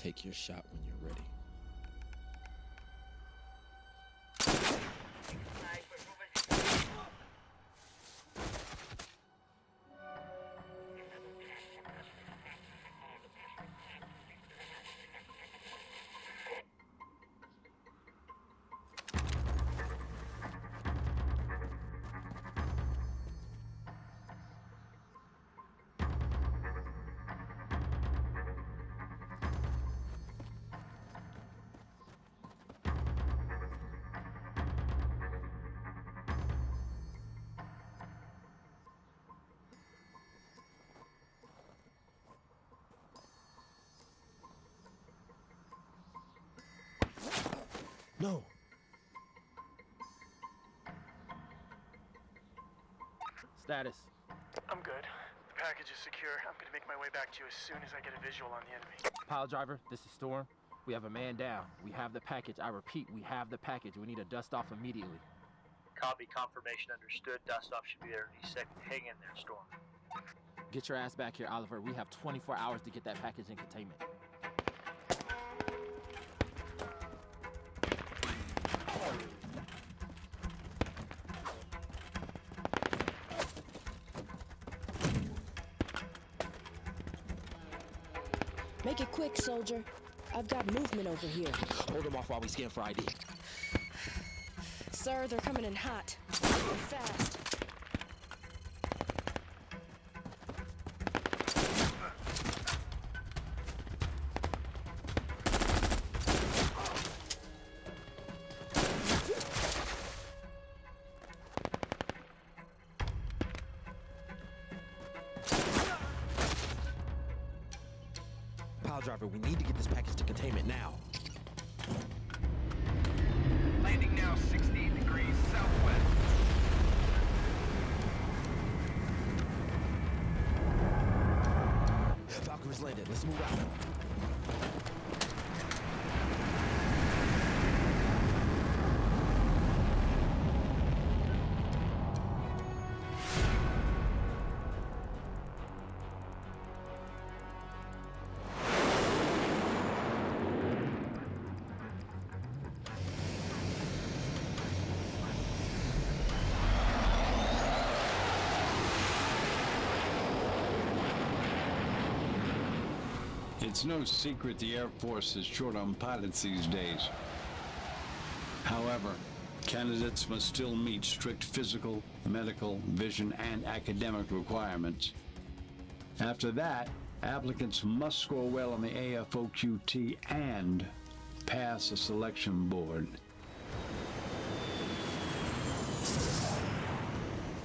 Take your shot when you're ready. No. Status. I'm good. The package is secure. I'm gonna make my way back to you as soon as I get a visual on the enemy. Pile driver, this is Storm. We have a man down. We have the package. I repeat, we have the package. We need a dust off immediately. Copy, confirmation understood. Dust off should be there any second. Hang in there, Storm. Get your ass back here, Oliver. We have 24 hours to get that package in containment. Make it quick, soldier. I've got movement over here. Hold them off while we scan for ID. Sir, they're coming in hot. And fast. Pile driver, we need to get this package to containment now. Landing now 16 degrees southwest. Valkyrie's landed. Let's move out. It's no secret the Air Force is short on pilots these days. However, candidates must still meet strict physical, medical, vision, and academic requirements. After that, applicants must score well on the AFOQT and pass a selection board.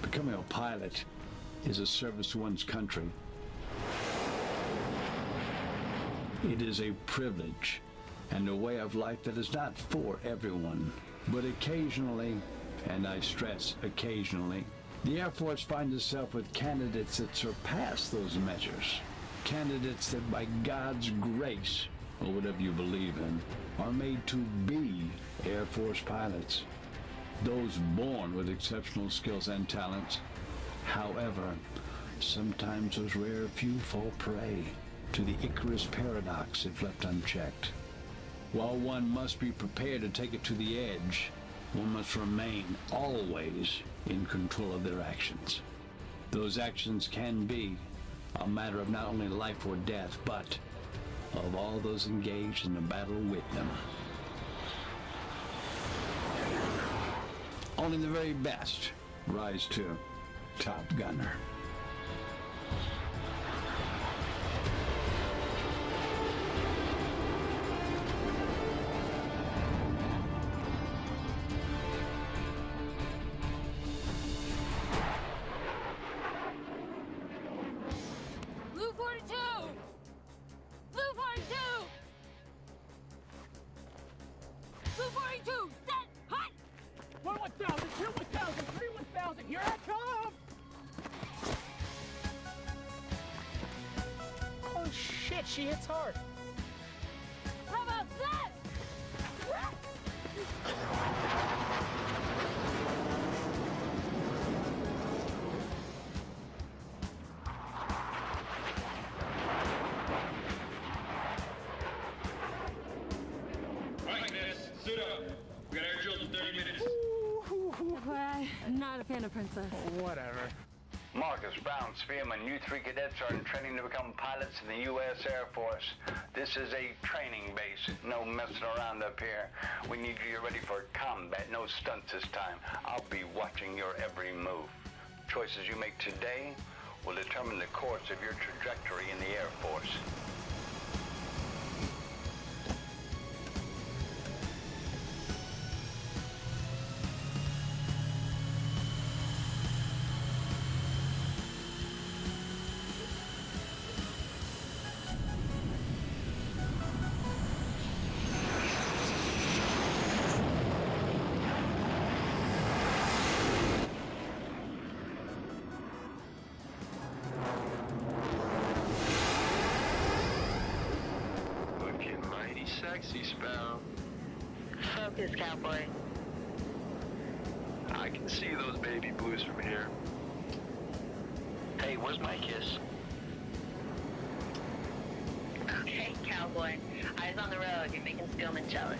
Becoming a pilot is a service to one's country. It is a privilege and a way of life that is not for everyone. But occasionally, and I stress occasionally, the Air Force finds itself with candidates that surpass those measures. Candidates that by God's grace, or whatever you believe in, are made to be Air Force pilots. Those born with exceptional skills and talents. However, sometimes those rare few fall prey to the Icarus paradox if left unchecked. While one must be prepared to take it to the edge, one must remain always in control of their actions. Those actions can be a matter of not only life or death, but of all those engaged in the battle with them. Only the very best rise to top gunner. She hits hard. How about that? Montana princess. Whatever. Marcus Brown, Spearman, you three cadets are in training to become pilots in the U.S. Air Force. This is a training base. No messing around up here. We need you ready for combat. No stunts this time. I'll be watching your every move. Choices you make today will determine the course of your trajectory in the Air Force. Sexy, Sparrow. Focus, cowboy. I can see those baby blues from here. Hey, where's my kiss? Okay, cowboy. Eyes on the road. You're making Spielman jealous.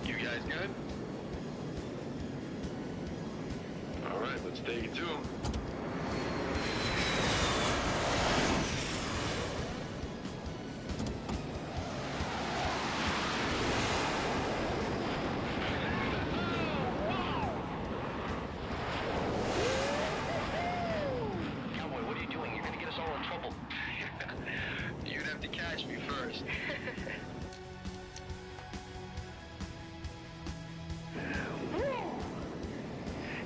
You guys good? All right, let's take it to him. You'd have to catch me first.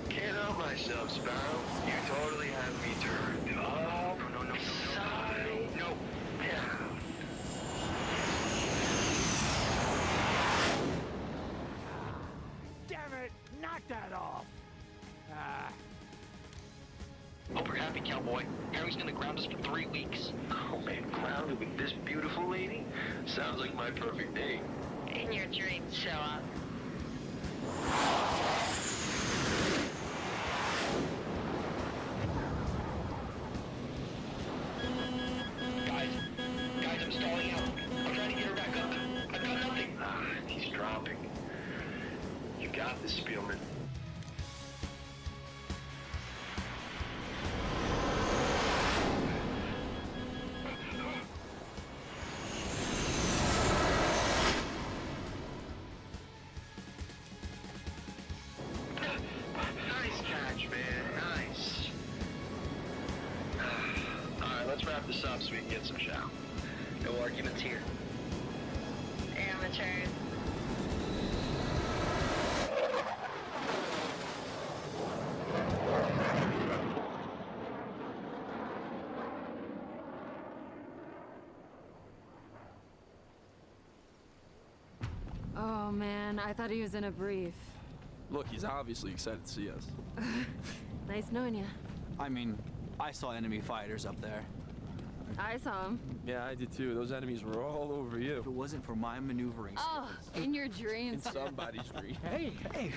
Can't help myself, Sparrow. You totally have me turned. Oh, no. No. Damn it! Knock that off! Hope you're happy, cowboy. Harry's gonna ground us for 3 weeks. Oh man, grounded with this beautiful lady? Sounds like my perfect date. In your dreams, show up. Guys, I'm stalling out. I'm trying to get her back up. I've got nothing. He's dropping. You got this, Spielman. Nice catch, man. Nice. Alright, let's wrap this up so we can get some chow. No arguments here. Amateurs. Oh man, I thought he was in a brief. Look, he's obviously excited to see us. Nice knowing you. I mean, I saw enemy fighters up there. I saw him. Yeah, I did too. Those enemies were all over you. If it wasn't for my maneuvering Oh, skills. in your In dreams. somebody's dream. Hey,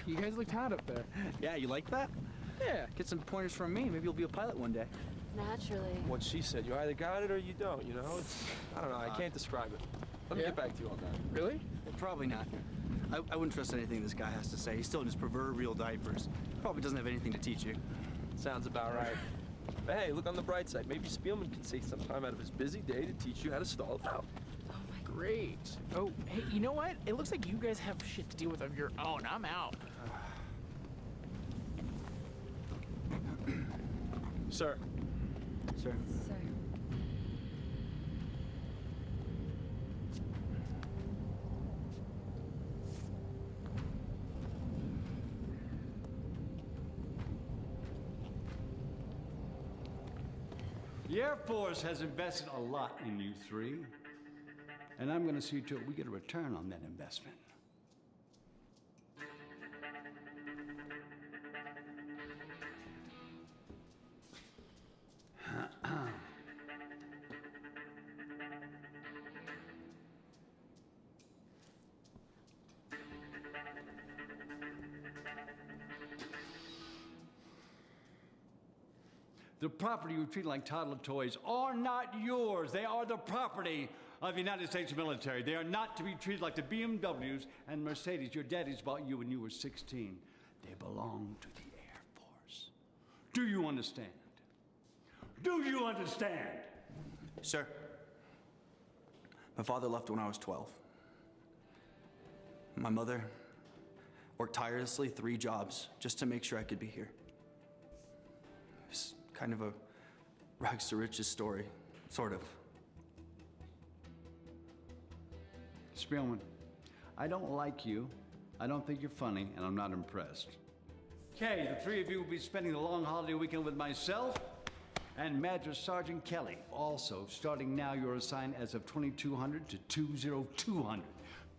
you guys looked hot up there. Yeah, you like that? Yeah. Get some pointers from me. Maybe you'll be a pilot one day. Naturally. What she said, you either got it or you don't, you know? It's, I don't know, I can't describe it. Let me Yeah? get back to you on that. Really? Well, probably not. I wouldn't trust anything this guy has to say. He's still in his proverbial diapers. Probably doesn't have anything to teach you. Sounds about right. But hey, look on the bright side. Maybe Spielman can take some time out of his busy day to teach you how to stall it out. Great. Oh, hey, you know what? It looks like you guys have shit to deal with of your own. I'm out. Sir. Sir. Sir. The Air Force has invested a lot in you three, and I'm going to see to it we get a return on that investment. The property you treat like toddler toys are not yours. They are the property of the United States military. They are not to be treated like the BMWs and Mercedes your daddies bought you when you were 16. They belong to the Air Force. Do you understand? Do you understand? Sir, my father left when I was 12. My mother worked tirelessly 3 jobs just to make sure I could be here. It's kind of a rags to riches story, sort of. Spielman, I don't like you, I don't think you're funny, and I'm not impressed. Okay, the 3 of you will be spending the long holiday weekend with myself and Master Sergeant Kelly. Also, starting now, you're assigned as of 2200 to 20200.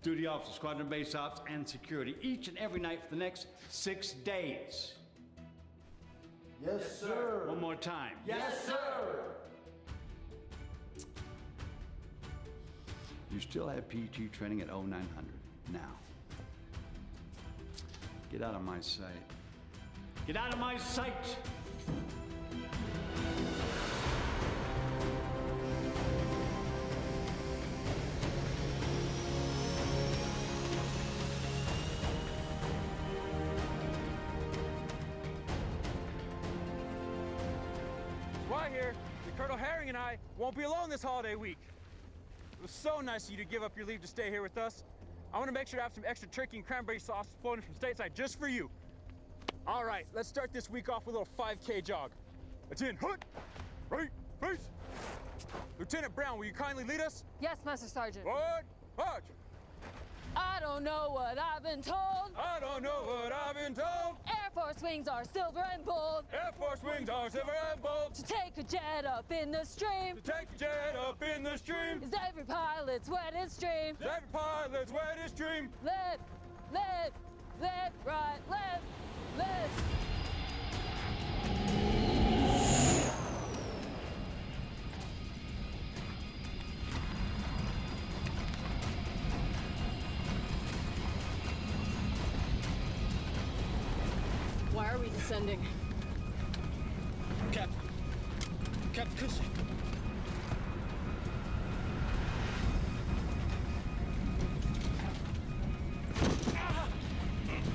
Duty officers, squadron base ops, and security each and every night for the next 6 days. Yes, sir. One more time. Yes, sir. You still have PG training at 0900. Now, get out of my sight. Get out of my sight! Why here? Colonel Herring and I won't be alone this holiday week. It was so nice of you to give up your leave to stay here with us. I want to make sure to have some extra turkey and cranberry sauce flown from stateside just for you. All right, let's start this week off with a little 5K jog. That's in. Hut! Right, face! Lieutenant Brown, will you kindly lead us? Yes, Master Sergeant. What? March! I don't know what I've been told. I don't know what I've been told. Air Force wings are silver and bold. Air Force wings are silver and bold. To take a jet up in the stream. To take a jet up in the stream. Is every pilot's wettest dream. Is every pilot's wettest dream. Left, left, left, right, left, left. Why are we descending? Captain Cushing.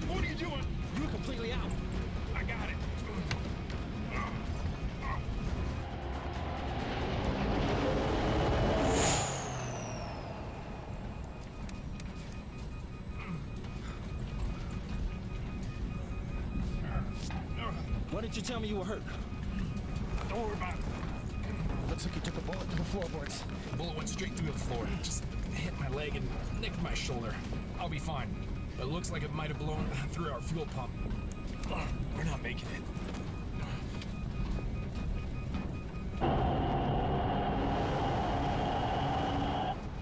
What are you doing? You're completely out. I got it. Why didn't you tell me you were hurt? Don't worry about it. Looks like you took a bullet to the floorboards. The bullet went straight through the floor. Just hit my leg and nicked my shoulder. I'll be fine. But it looks like it might have blown through our fuel pump. We're not making it.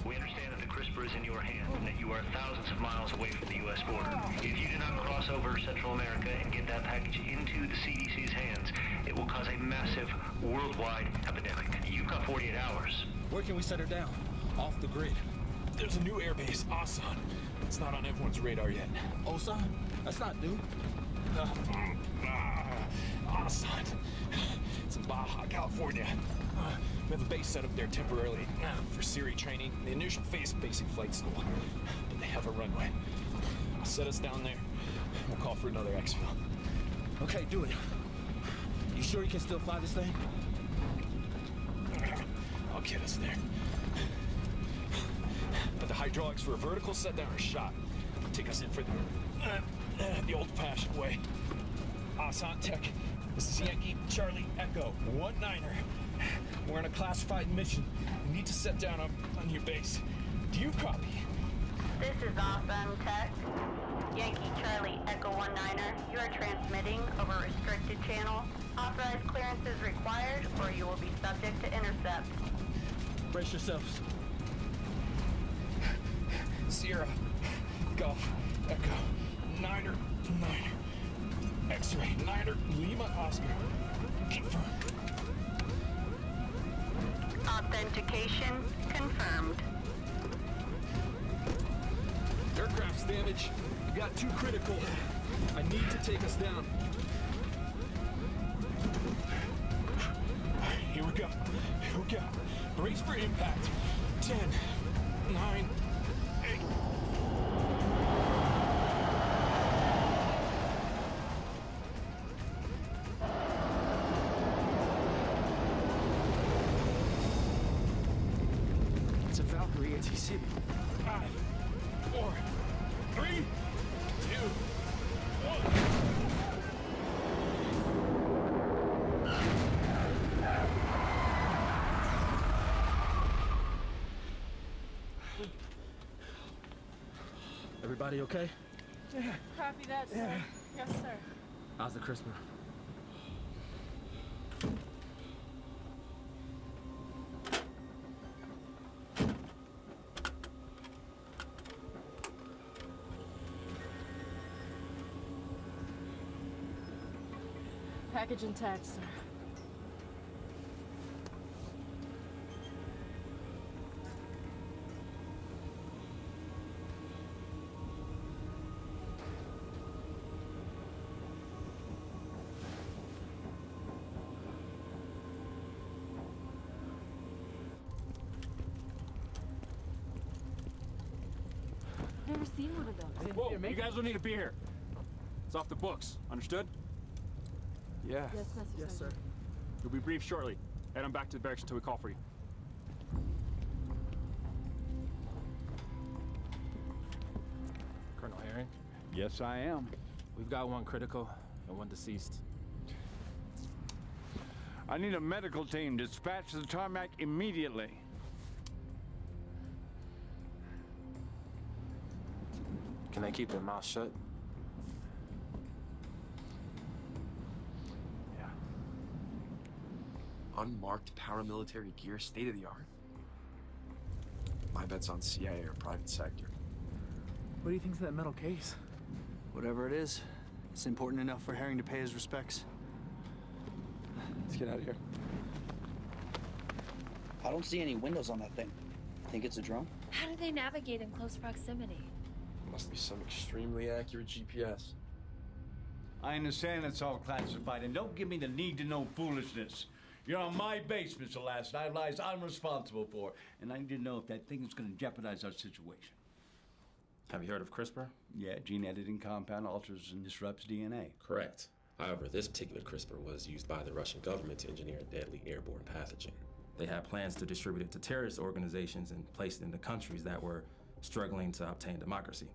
We understand that the CRISPR is in your hands and that you are thousands of miles away from the U.S. border. If you do not cross over Central America and get that package into the CDC's hands, it will cause a massive worldwide epidemic. You've got 48 hours. Where can we set her down? Off the grid. There's a new airbase, Asan. It's not on everyone's radar yet. Osan? That's not new. Asan. It's in Baja, California. We have a base set up there temporarily for Siri training. The initial phase basic flight school. But they have a runway. I'll set us down there. We'll call for another exfil. Okay, do it. You sure you can still fly this thing? I'll get us there. But the hydraulics for a vertical set down are shot. Take us in for the old-fashioned way. Asan Tech, this is Yankee Charlie Echo 19er. We're on a classified mission. We need to set down on your base. Do you copy? This is Awesome Tech. Yankee Charlie Echo 19er. You are transmitting over restricted channel. Authorized clearance is required or you will be subject to intercept. Brace yourselves. Sierra, Golf, Echo, Niner, X-ray, Niner, Lima, Oscar. Confirm. Authentication confirmed. Aircraft's damaged. You got 2 critical. I need to take us down. Here we go. Here we go. Brace for impact. 10, 9, 8. Valkyrie ATC. 5, 4, 3, 2, 1. Everybody okay? Yeah. Copy that, sir. Yes, sir. How's the CRISPR? Package intact, sir. Never seen one of those. Whoa, you guys don't need to be here. It's off the books. Understood? Yeah. Yes, Master Yes, sir. Sergeant. You'll be briefed shortly. Head on back to the barracks until we call for you. Colonel Herring, Yes, I am. we've got one critical and one deceased. I need a medical team dispatched to the tarmac immediately. Can they keep their mouth shut? Yeah. Unmarked paramilitary gear, state of the art. My bet's on CIA or private sector. What do you think's in that metal case? Whatever it is, it's important enough for Herring to pay his respects. Let's get out of here. I don't see any windows on that thing. Think it's a drone? How do they navigate in close proximity? Must be some extremely accurate GPS. I understand it's all classified, and don't give me the need-to-know foolishness. You're on my base, Mr. Last. I lies I'm responsible for, and I need to know if that thing is going to jeopardize our situation. Have you heard of CRISPR? Yeah, gene editing compound alters and disrupts DNA. Correct. However, this particular CRISPR was used by the Russian government to engineer a deadly airborne pathogen. They had plans to distribute it to terrorist organizations and place it into countries that were struggling to obtain democracy.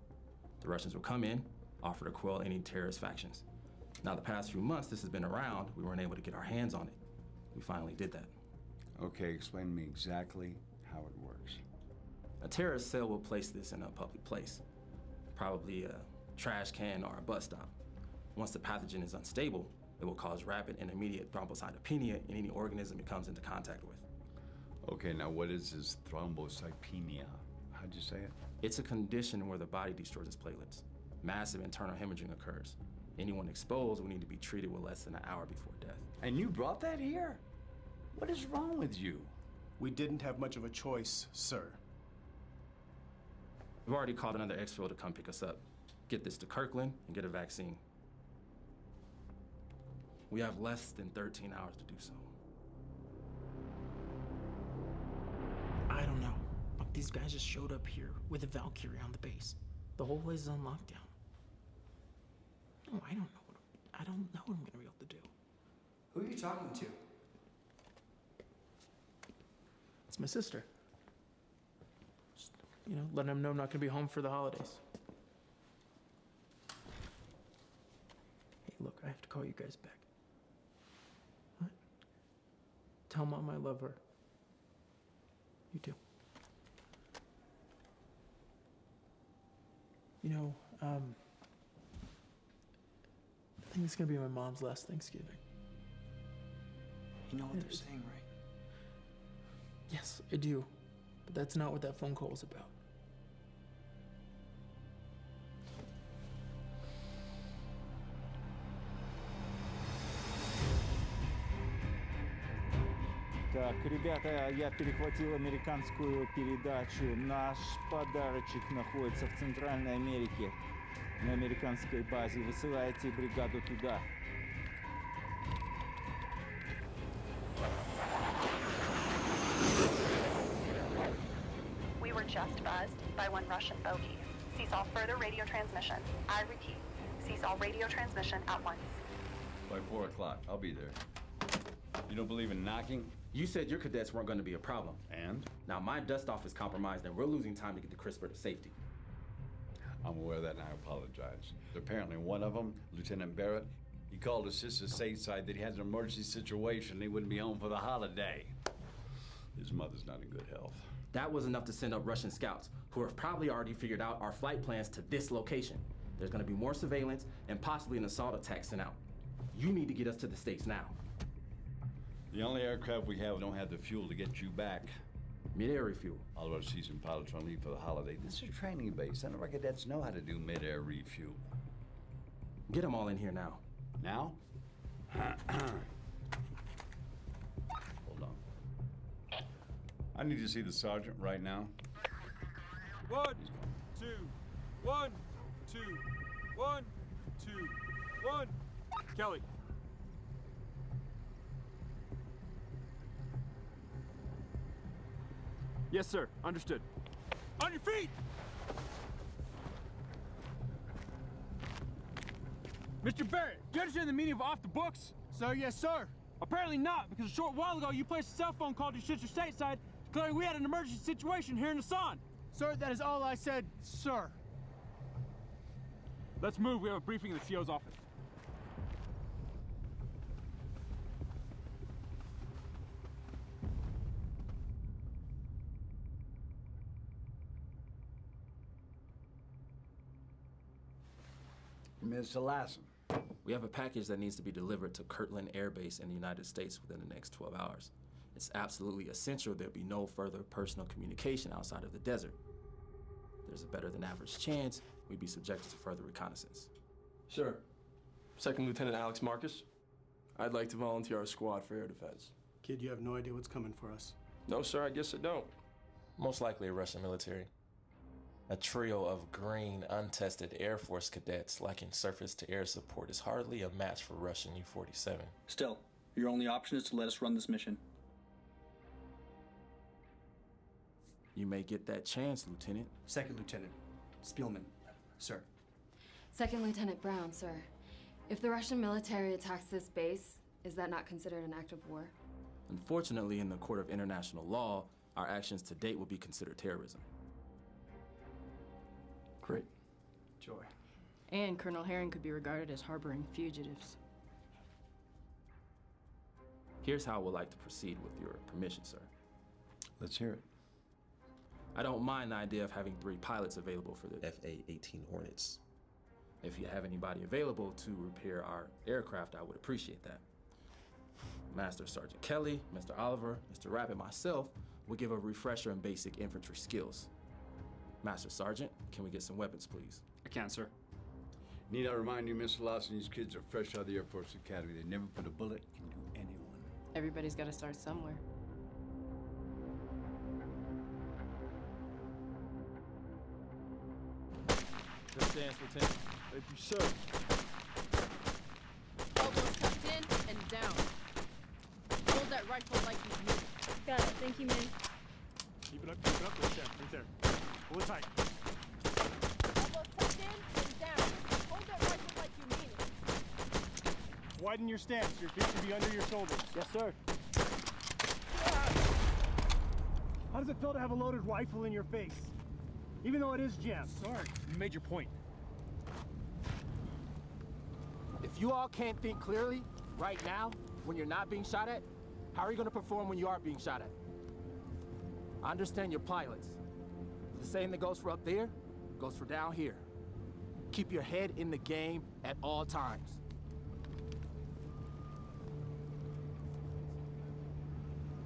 The Russians would come in, offer to quell any terrorist factions. Now, the past few months this has been around, we weren't able to get our hands on it. We finally did that. Okay, explain to me exactly how it works. A terrorist cell will place this in a public place, probably a trash can or a bus stop. Once the pathogen is unstable, it will cause rapid and immediate thrombocytopenia in any organism it comes into contact with. Okay, now what is this thrombocytopenia? How'd you say it? It's a condition where the body destroys its platelets. Massive internal hemorrhaging occurs. Anyone exposed will need to be treated with less than an hour before death. And you brought that here? What is wrong with you? We didn't have much of a choice, sir. We've already called another exfil to come pick us up. Get this to Kirkland and get a vaccine. We have less than 13 hours to do so. I don't know. Look, these guys just showed up here with a Valkyrie on the base. The whole place is on lockdown. No, I don't know what I'm gonna be able to do. Who are you talking to? It's my sister. Just, letting them know I'm not gonna be home for the holidays. Hey, look, I have to call you guys back. What? Tell Mom I love her. You too. I think it's gonna be my mom's last Thanksgiving. You know what they're saying, right? Yes, I do. But that's not what that phone call was about. Так, ребята, я перехватил американскую передачу. Наш подарочек находится в Центральной Америке, на американской базе. Высылайте бригаду туда. We were just buzzed by one Russian bogey. Cease all further radio transmission. I repeat, cease all radio transmission at once. By 4 o'clock, I'll be there. You don't believe in knocking? You said your cadets weren't going to be a problem. And? Now my dust-off is compromised and we're losing time to get the CRISPR to safety. I'm aware of that and I apologize. Apparently one of them, Lieutenant Barrett, he called his sister stateside that he has an emergency situation and he wouldn't be home for the holiday. His mother's not in good health. That was enough to send up Russian scouts, who have probably already figured out our flight plans to this location. There's going to be more surveillance and possibly an assault attack sent out. You need to get us to the States now. The only aircraft we have don't have the fuel to get you back. Mid-air refuel. All of our seasoned pilots are on leave for the holiday. This is a training base. None of our cadets know how to do mid-air refuel. Get them all in here now. Now? Hold on. I need to see the sergeant right now. 1, 2, 1, 2, 1, 2, 1. Kelly. Yes, sir. Understood. On your feet! Mr. Barrett, do you understand the meaning of off the books? Sir, yes, sir. Apparently not, because a short while ago you placed a cell phone call to your sister stateside declaring we had an emergency situation here in the sun. Sir, that is all I said, sir. Let's move. We have a briefing in the CO's office. Mr. Lassen. We have a package that needs to be delivered to Kirtland Air Base in the United States within the next 12 hours. It's absolutely essential there be no further personal communication outside of the desert. There's a better than average chance we'd be subjected to further reconnaissance. Sure. Second Lieutenant Alex Marcus. I'd like to volunteer our squad for air defense. Kid, you have no idea what's coming for us. No, sir, I guess I don't. Most likely a Russian military. A trio of green, untested Air Force cadets lacking surface-to-air support is hardly a match for Russian U-47. Still, your only option is to let us run this mission. You may get that chance, Lieutenant. Second Lieutenant Spielman, sir. Second Lieutenant Brown, sir. If the Russian military attacks this base, is that not considered an act of war? Unfortunately, in the court of international law, our actions to date will be considered terrorism. Great. Joy. And Colonel Herring could be regarded as harboring fugitives. Here's how I would like to proceed with your permission, sir. Let's hear it. I don't mind the idea of having 3 pilots available for the FA-18 Hornets. If you have anybody available to repair our aircraft, I would appreciate that. Master Sergeant Kelly, Mr. Oliver, Mr. Rapp, and myself will give a refresher in basic infantry skills. Master Sergeant, can we get some weapons, please? I can, sir. Need I remind you, Mr. Lawson, these kids are fresh out of the Air Force Academy. They never put a bullet into anyone. Everybody's got to start somewhere. Good stance, Lieutenant. Thank you, sir. Elbows tucked in and down. Hold that rifle like you mean it. Got it. Thank you, man. Keep it up, right there. Hold it tight. Elbows tucked in and down. Hold that rifle like you mean it. Widen your stance. Your feet should be under your shoulders. Yes, sir. How does it feel to have a loaded rifle in your face? Even though it is jammed. Sorry. You made your point. If you all can't think clearly right now when you're not being shot at, how are you going to perform when you are being shot at? I understand you're pilots. The same that goes for up there goes for down here. Keep your head in the game at all times.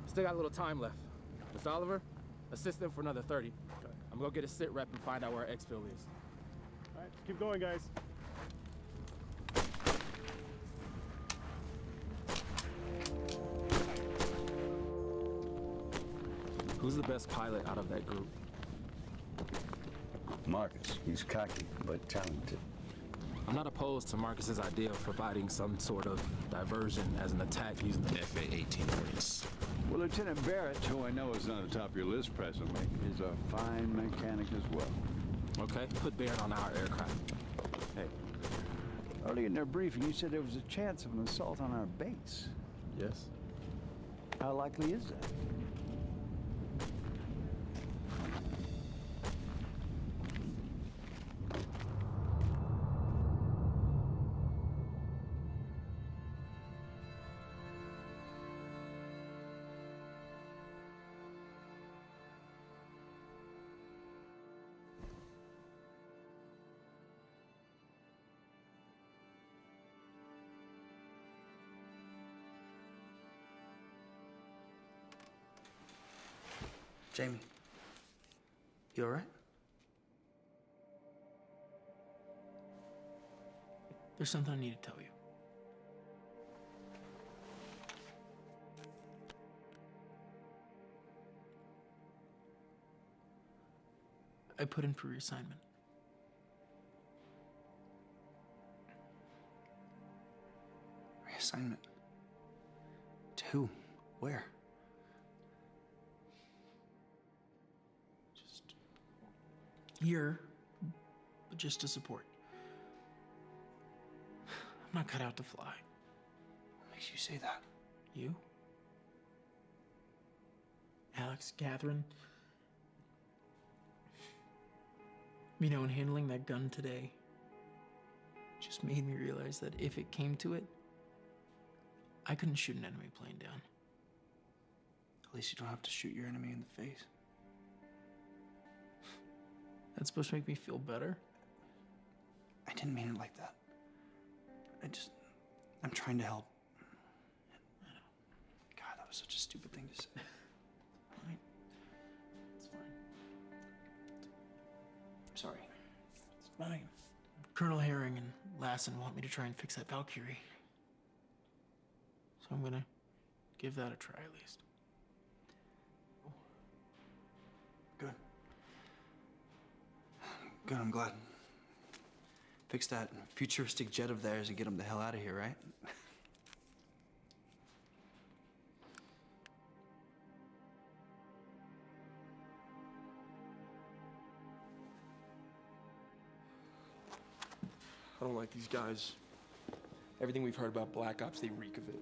Still got a little time left. Mr. Oliver, assist them for another 30. I'm gonna go get a sit rep and find out where our exfil is. All right, keep going, guys. Who's the best pilot out of that group? Marcus. He's cocky, but talented. I'm not opposed to Marcus's idea of providing some sort of diversion as an attack using the FA-18 Hornets. Well, Lieutenant Barrett, who I know is not on the top of your list presently, is a fine mechanic as well. Okay, put Barrett on our aircraft. Hey, early in their briefing, you said there was a chance of an assault on our base. Yes. How likely is that? Jamie, you all right? There's something I need to tell you. I put in for reassignment. Reassignment? To who? Where? Here, but just to support. I'm not cut out to fly. What makes you say that? You? Alex, Catherine. You know, in handling that gun today, just made me realize that if it came to it, I couldn't shoot an enemy plane down. At least you don't have to shoot your enemy in the face. That's supposed to make me feel better? I didn't mean it like that. I'm trying to help. God, that was such a stupid thing to say. Fine. It's fine. I'm sorry. It's fine. Colonel Herring and Lassen want me to try and fix that Valkyrie. So I'm gonna give that a try at least. Good. Good, I'm glad. Fix that futuristic jet of theirs and get them the hell out of here, right? I don't like these guys. Everything we've heard about Black Ops, they reek of it.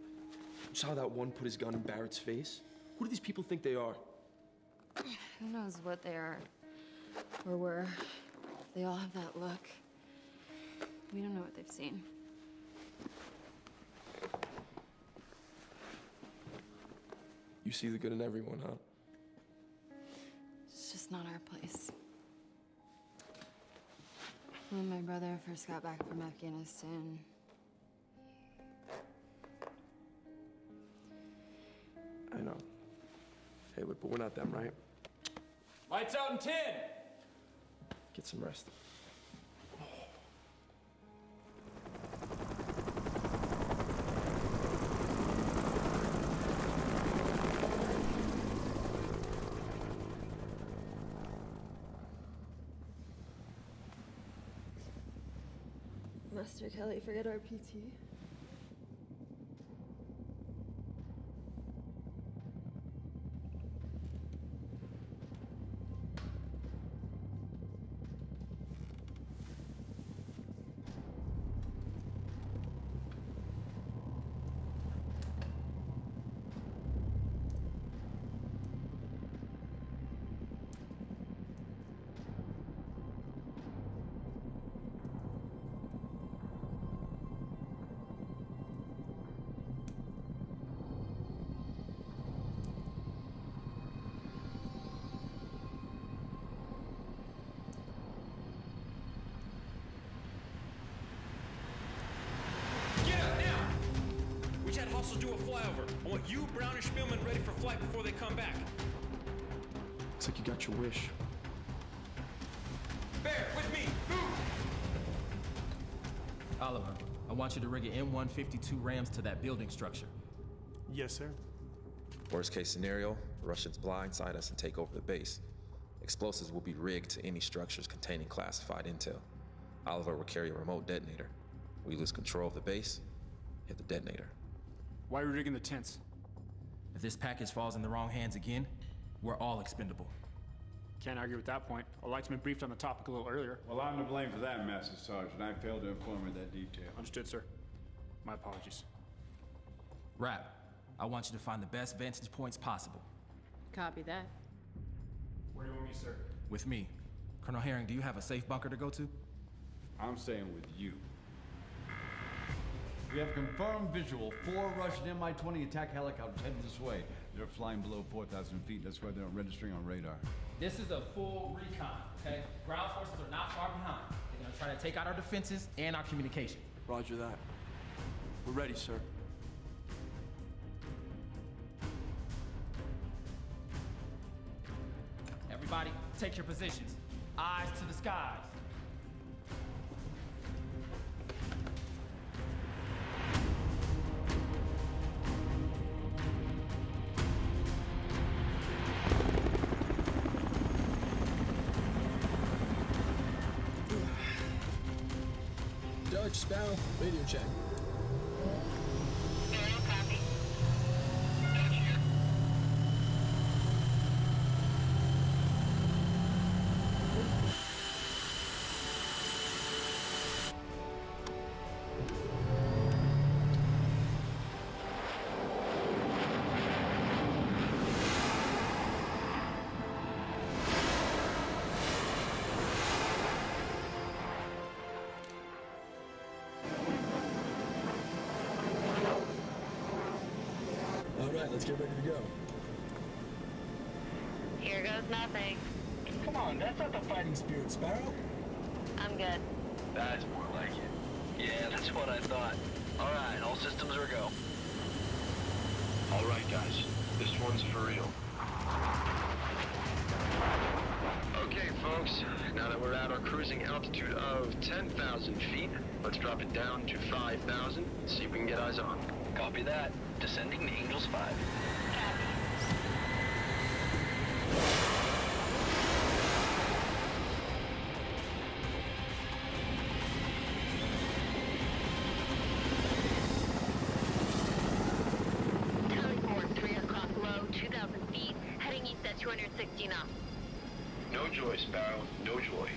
You saw that one put his gun in Barrett's face? Who do these people think they are? Who knows what they are or were. They all have that look. We don't know what they've seen. You see the good in everyone, huh? It's just not our place. When my brother first got back from Afghanistan, I know. Hey, look, but we're not them, right? Lights out in 10! Get some rest. Master Kelly, forget our PT. Also do a flyover. I want you, Brown, and Spielman ready for flight before they come back. Looks like you got your wish. Bear, with me! Move! Oliver, I want you to rig an M152 Rams to that building structure. Yes, sir. Worst case scenario, Russians blindside us and take over the base. Explosives will be rigged to any structures containing classified intel. Oliver will carry a remote detonator. We lose control of the base, hit the detonator. Why are we rigging the tents? If this package falls in the wrong hands again, we're all expendable. Can't argue with that point. I'd like to be briefed on the topic a little earlier. Well, I'm to blame for that, Master Sergeant. I failed to inform her that detail. Understood, sir. My apologies. Rap, I want you to find the best vantage points possible. Copy that. Where do you want me, sir? With me. Colonel Herring, do you have a safe bunker to go to? I'm staying with you. We have confirmed visual. 4 Russian Mi-20 attack helicopters headed this way. They're flying below 4,000 feet. That's why they're not registering on radar. This is a full recon, okay? Ground forces are not far behind. They're gonna try to take out our defenses and our communication. Roger that. We're ready, sir. Everybody, take your positions. Eyes to the skies. Dutch, Sparrow, radio check. Let's get ready to go. Here goes nothing. Come on, that's not the fighting spirit, Sparrow. I'm good. That's more like it. Yeah, that's what I thought. All right, all systems are go. All right, guys. This one's for real. Okay, folks. Now that we're at our cruising altitude of 10,000 feet, let's drop it down to 5,000. See if we can get eyes on. Copy that. Descending to Angels 5. Teleport 3 o'clock low, 2,000 feet, heading east at 260 knots. No joy, Sparrow. No joy.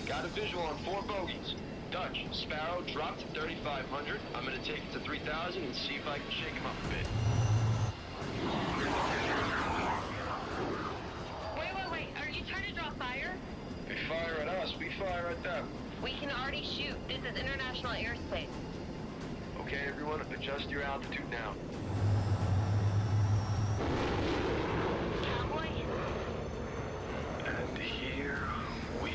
Got a visual on 4 bogeys. Dutch, Sparrow dropped to 3,500. I'm gonna take it to 3,000 and see if I can shake him up a bit. Wait. Are you trying to draw fire? They fire at us, we fire at them. We can already shoot. This is international airspace. Okay, everyone, adjust your altitude now. Cowboy? And here we go.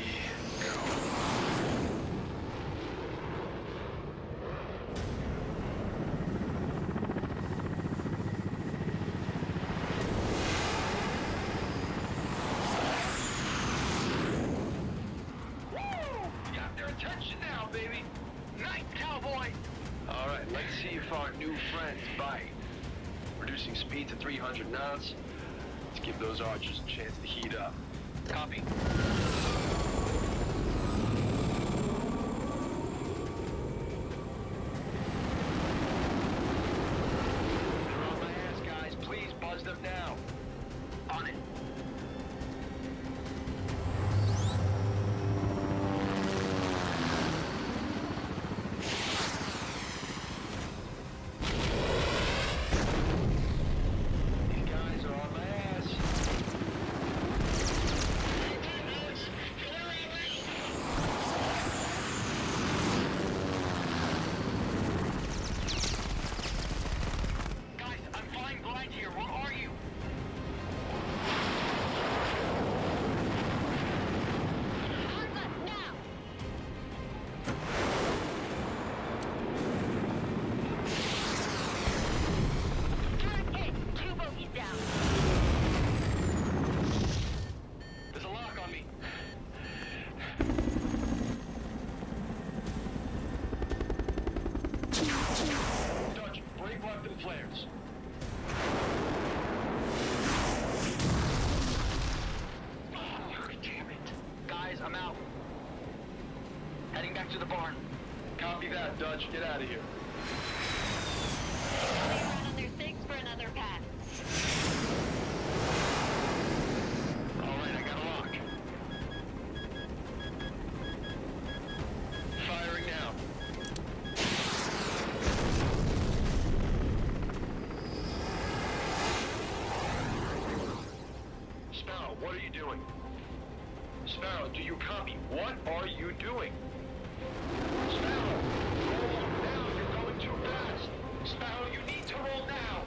Attention now, baby. Night, cowboy. All right, let's see if our new friends bite. Reducing speed to 300 knots. Let's give those archers a chance to heat up. Copy. They're on my ass, guys. Please buzz them now. On it. Flares. Oh, damn it. Guys, I'm out. Heading back to the barn. Copy that, Dutch. Get out of here. They run on their 6 for another pass. All right, I got a lock. Firing now. doing? Sparrow, do you copy? What are you doing? Sparrow, roll now. You're going too fast. Sparrow, you need to roll now.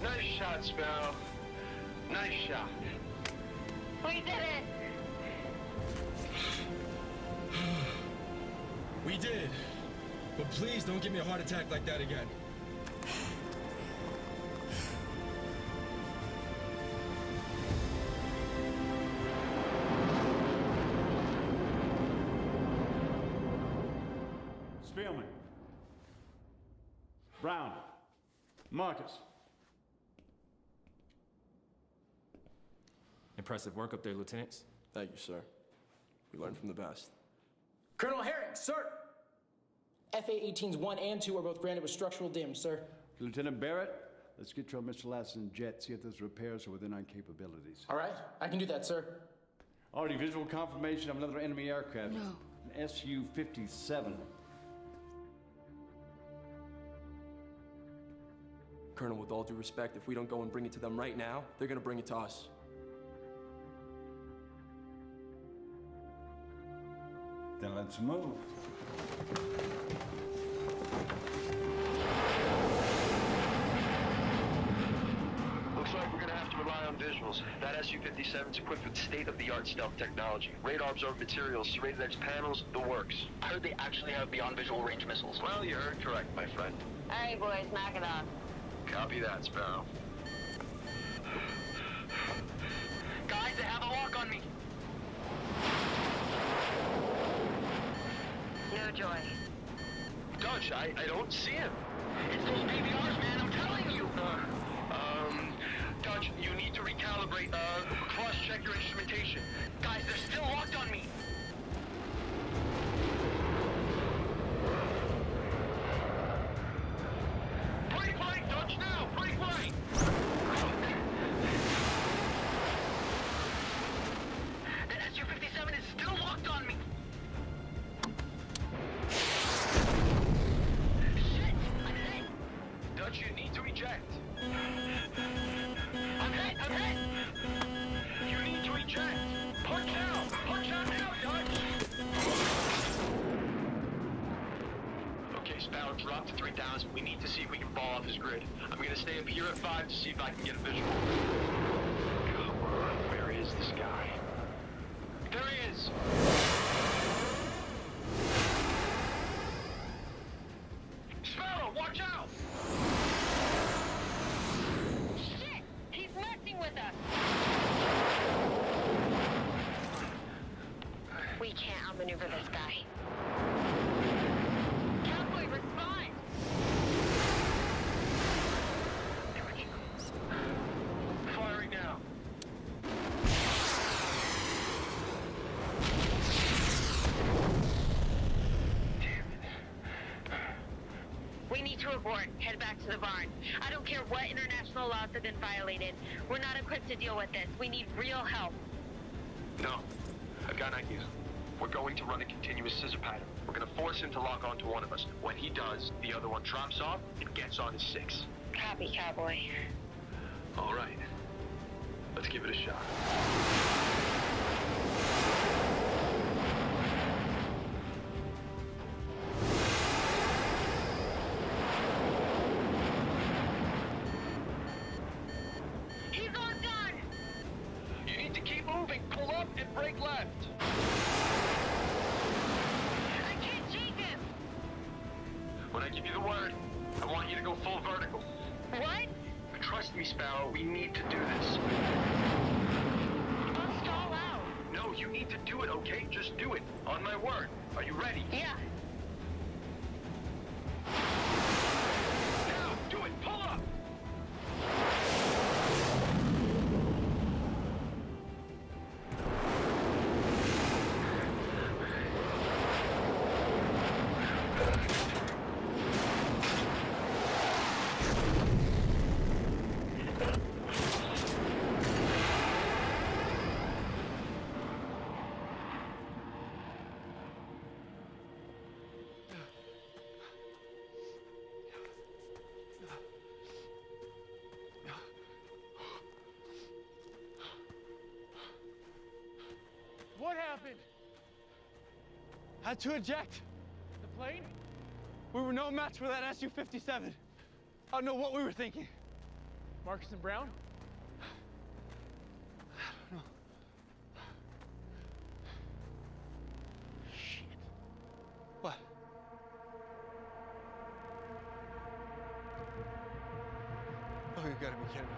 Nice shot, Sparrow. Nice shot. We did it! We did. But please don't give me a heart attack like that again. Spielman. Brown. Marcus. Impressive work up there, Lieutenants. Thank you, sir. We learned from the best. Colonel Herring, sir! FA-18s 1 and 2 are both branded with structural damage, sir. Lieutenant Barrett, let's get you on Mr. Lasson's jet, see if those repairs are within our capabilities. All right, I can do that, sir. Already visual confirmation of another enemy aircraft. No. An Su-57. Colonel, with all due respect, if we don't go and bring it to them right now, they're gonna bring it to us. Then let's move. Looks like we're gonna have to rely on visuals. That Su-57's equipped with state-of-the-art stealth technology. Radar absorbed materials, serrated edge panels, the works. I heard they actually have beyond visual range missiles. Well, you heard correct, my friend. All right, boys, knock it off. Copy that, Sparrow. Guys, they have a lock on me. No joy. Dutch, I don't see him. It's those PBRs, man, I'm telling you. Dutch, you need to recalibrate, cross-check your instrumentation. Guys, they're still locked on me. Break right, Dutch, now! Break right! The Su-57 is still locked on me. Shit! I'm hit! Dutch, you need to eject. I'm hit! I'm hit! You need to eject. Punch out! Punch out now, Dutch! Okay, Sparrow, drop to 3,000. We need to see if we can fall off his grid. I'm gonna stay up here at 5 to see if I can get a visual. Come on, where is this guy? There he is! Sparrow, watch out! Shit! He's messing with us! We can't outmaneuver this guy. Cowboy, respond! Firing now. We need to abort. Head back to the barn. I don't care what international laws have been violated. We're not equipped to deal with this. We need real help. No, I've got an idea. We're going to run a continuous scissor pattern. We're going to force him to lock onto one of us. When he does, the other one drops off and gets on his 6. Copy, cowboy. All right. Let's give it a shot. He's on gun! You need to keep moving. Pull up and brake left. I can't change him! When I give you the word, I want you to go full vertical. What? Trust me, Sparrow. We need to do this. I'll stall out. No, you need to do it, okay? Just do it. On my word. Are you ready? Yeah. Now, do it. Pull up. happened? Had to eject. The plane? We were no match for that Su-57. I don't know what we were thinking. Marcus and Brown? I don't know. Shit. What? Oh, you gotta be kidding me.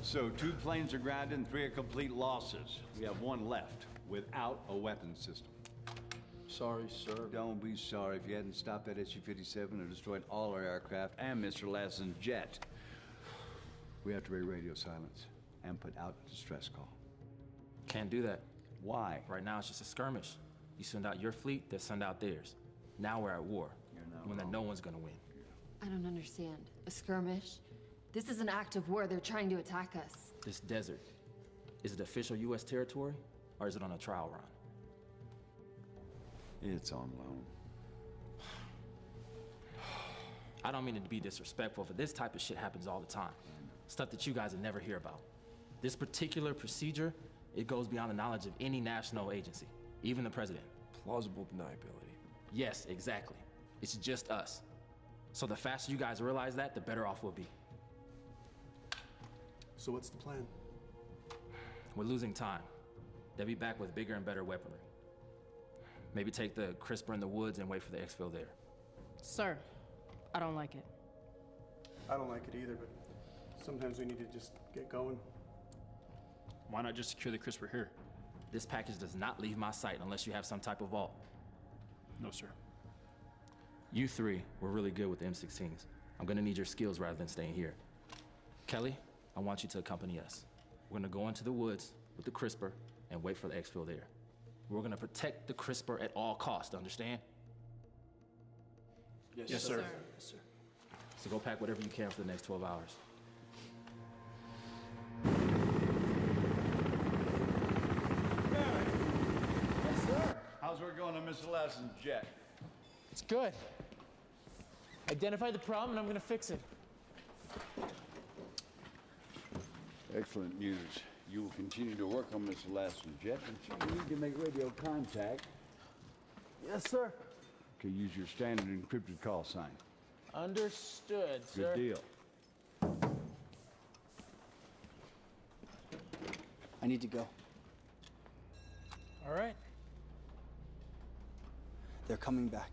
So 2 planes are grounded and 3 are complete losses. We have 1 left without a weapons system. Sorry, sir. Don't be sorry. If you hadn't stopped that Su-57 and destroyed all our aircraft and Mr. Lassen's jet, we have to break radio silence and put out a distress call. Can't do that. Why? Right now it's just a skirmish. You send out your fleet, they send out theirs. Now we're at war. When that no one's gonna win. I don't understand. A skirmish? This is an act of war. They're trying to attack us. This desert, is it official U.S. territory, or is it on a trial run? It's on loan. I don't mean to be disrespectful, but this type of shit happens all the time. Stuff that you guys would never hear about. This particular procedure, it goes beyond the knowledge of any national agency, even the president. Plausible deniability. Yes, exactly. It's just us. So the faster you guys realize that, the better off we'll be. So what's the plan? We're losing time. They'll be back with bigger and better weaponry. Maybe take the crisper in the woods and wait for the exfil there. Sir, I don't like it. I don't like it either, but sometimes we need to just get going. Why not just secure the crisper here? This package does not leave my sight unless you have some type of vault. No, sir. You 3 were really good with the M16s. I'm gonna need your skills rather than staying here. Kelly, I want you to accompany us. We're gonna go into the woods with the crisper and wait for the exfil there. We're gonna protect the crisper at all costs, understand? Yes, sir. Yes, sir. So go pack whatever you can for the next 12 hours. Yes, sir. How's work going on Mr. Lassen's jet? It's good. Identify the problem and I'm gonna fix it. Excellent news. You will continue to work on Mr. Lassen's jet until you need to make radio contact. Yes, sir. Okay, use your standard encrypted call sign. Understood, sir. Good deal. I need to go. All right. They're coming back.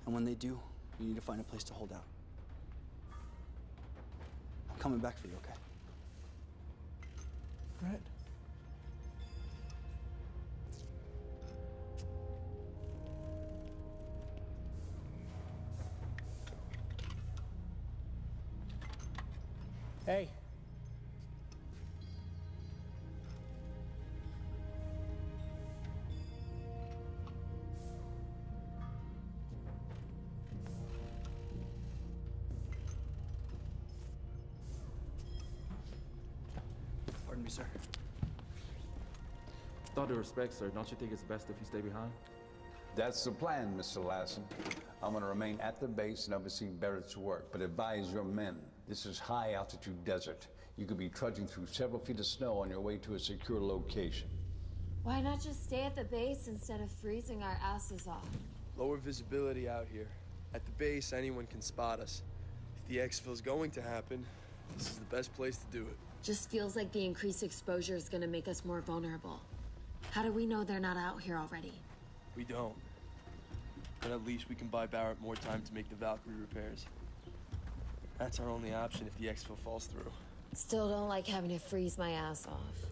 And when they do, you need to find a place to hold out. I'm coming back for you, okay? Right. Hey. Pardon me, sir. With all due respect, sir, don't you think it's best if you stay behind? That's the plan, Mr. Lassen. I'm going to remain at the base and oversee Barrett's work, but advise your men. This is high-altitude desert. You could be trudging through several feet of snow on your way to a secure location. Why not just stay at the base instead of freezing our asses off? Lower visibility out here. At the base, anyone can spot us. If the exfil's going to happen, this is the best place to do it. Just feels like the increased exposure is gonna make us more vulnerable. How do we know they're not out here already? We don't. But at least we can buy Barrett more time to make the Valkyrie repairs. That's our only option if the exfil falls through. Still don't like having to freeze my ass off.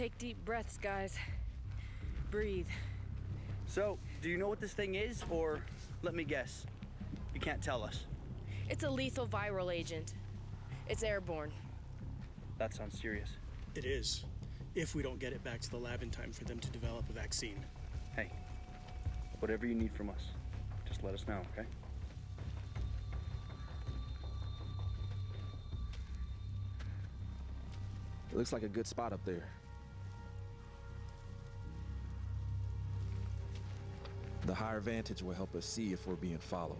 Take deep breaths, guys. Breathe. So, do you know what this thing is, or let me guess? You can't tell us. It's a lethal viral agent. It's airborne. That sounds serious. It is, if we don't get it back to the lab in time for them to develop a vaccine. Hey, whatever you need from us, just let us know, okay? It looks like a good spot up there. The higher vantage will help us see if we're being followed.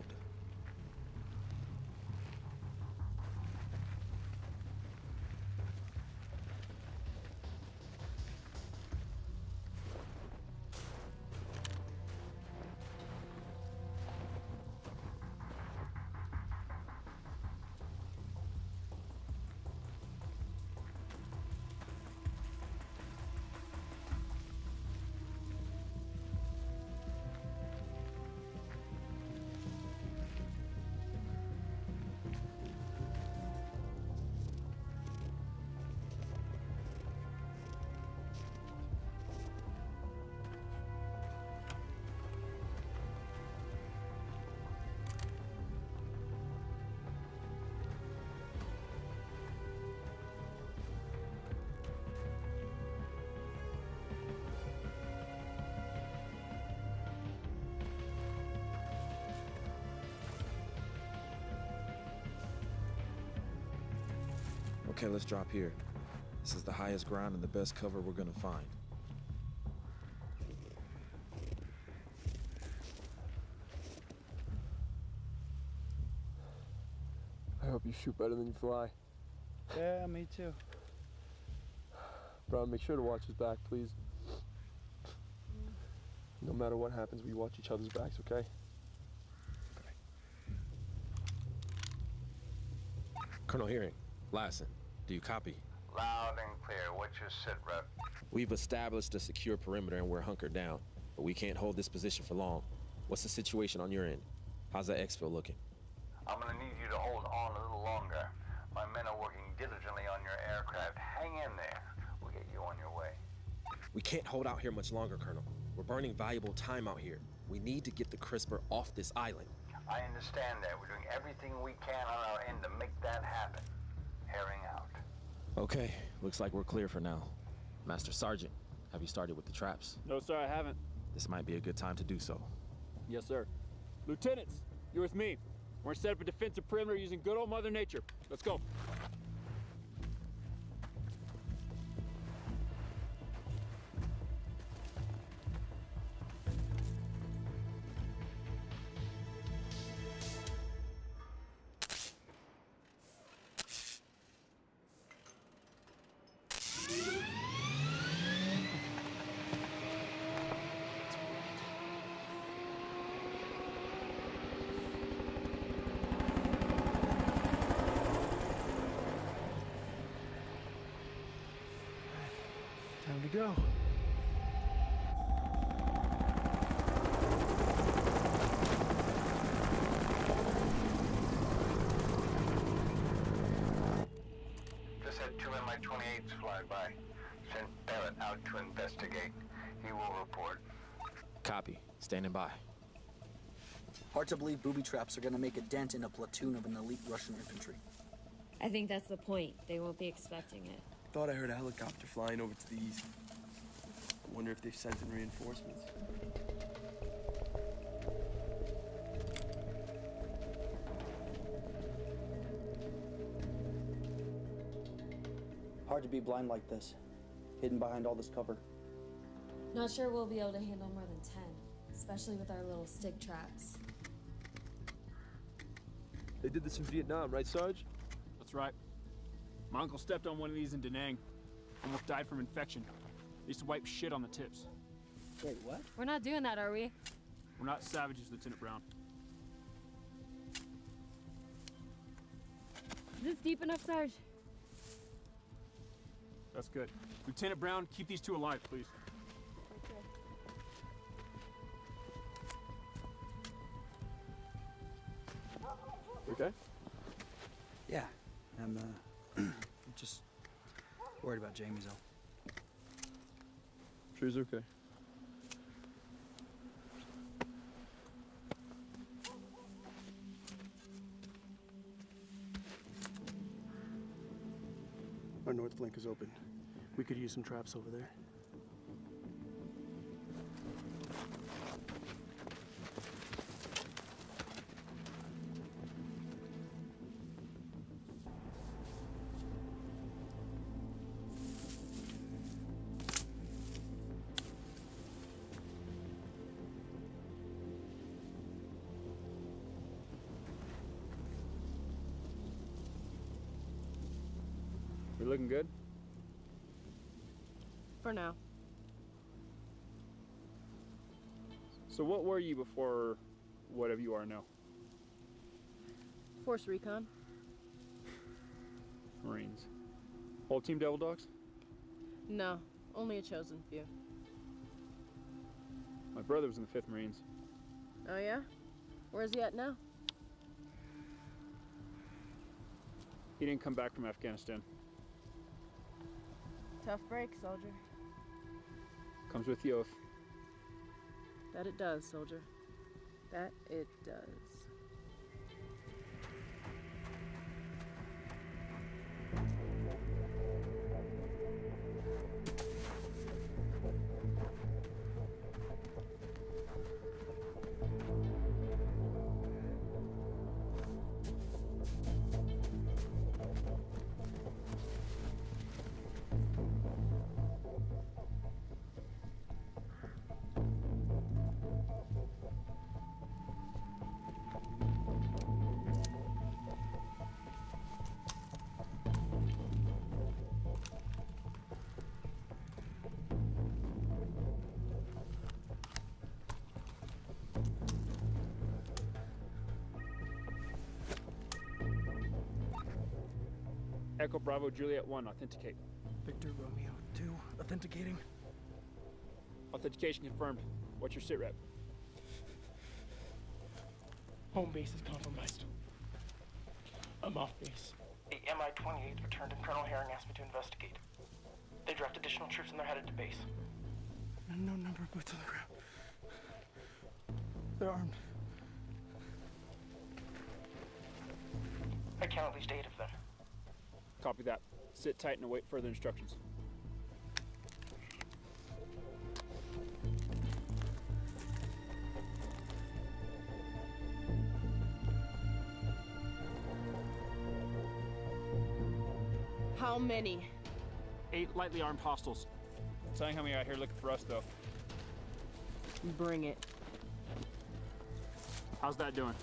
Okay, let's drop here. This is the highest ground and the best cover we're gonna find. I hope you shoot better than you fly. Yeah, me too. Brown, make sure to watch his back, please. No matter what happens, we watch each other's backs, okay? Colonel Hearing, Lassen, do you copy? Loud and clear. What's your sit rep? We've established a secure perimeter and we're hunkered down, but we can't hold this position for long. What's the situation on your end? How's that exfil looking? I'm gonna need you to hold on a little longer. My men are working diligently on your aircraft. Hang in there. We'll get you on your way. We can't hold out here much longer, Colonel. We're burning valuable time out here. We need to get the CRISPR off this island. I understand that. We're doing everything we can on our end to make that happen. Herring out. Okay, looks like we're clear for now. Master Sergeant, have you started with the traps? No, sir, I haven't. This might be a good time to do so. Yes, sir. Lieutenants, you're with me. We're gonna set up a defensive perimeter using good old Mother Nature. Let's go. Time to go. Just had two Mi-28s fly by. Sent Barrett out to investigate. He will report. Copy. Standing by. Hard to believe booby traps are gonna make a dent in a platoon of an elite Russian infantry. I think that's the point. They won't be expecting it. Thought I heard a helicopter flying over to the east. I wonder if they've sent in reinforcements. Hard to be blind like this, hidden behind all this cover. Not sure we'll be able to handle more than 10, especially with our little stick traps. They did this in Vietnam, right, Sarge? That's right. My uncle stepped on one of these in Da Nang. Almost died from infection. They used to wipe shit on the tips. Wait, what? We're not doing that, are we? We're not savages, Lieutenant Brown. Is this deep enough, Sarge? That's good. Lieutenant Brown, keep these two alive, please. Okay. Yeah, I'm just worried about Jamie's though. Sure he's okay. Our north flank is open. We could use some traps over there. We looking good? For now. So what were you before whatever you are now? Force recon. Marines. Whole team Devil Dogs? No, only a chosen few. My brother was in the 5th Marines. Oh yeah? Where's he at now? He didn't come back from Afghanistan. Tough break, soldier. Comes with the oath. That it does, soldier. That it does. Echo Bravo Juliet 1, authenticate. Victor Romeo 2, authenticating. Authentication confirmed. What's your sit rep? Home base is compromised. I'm off base. The MI-28 returned and Colonel Herring asked me to investigate. They draft additional troops and they're headed to base. No number of boots on the ground. They're armed. I count at least 8 of them. Copy that. Sit tight and await further instructions. How many? 8 lightly armed hostiles. Saying how many out here looking for us, though. Bring it. How's that doing?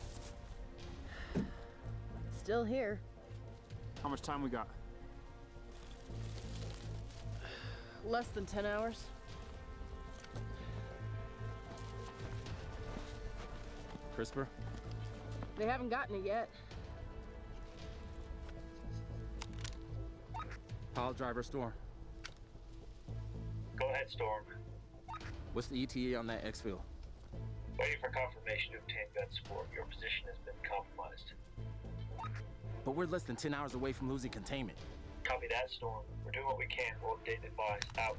Still here. How much time we got? Less than 10 hours. CRISPR? They haven't gotten it yet. Pile driver Storm. Go ahead, Storm. What's the ETA on that exfil? Waiting for confirmation to obtain gun support. Your position has been compromised. But we're less than 10 hours away from losing containment. Copy that, Storm. We're doing what we can. We'll update and advise. Out.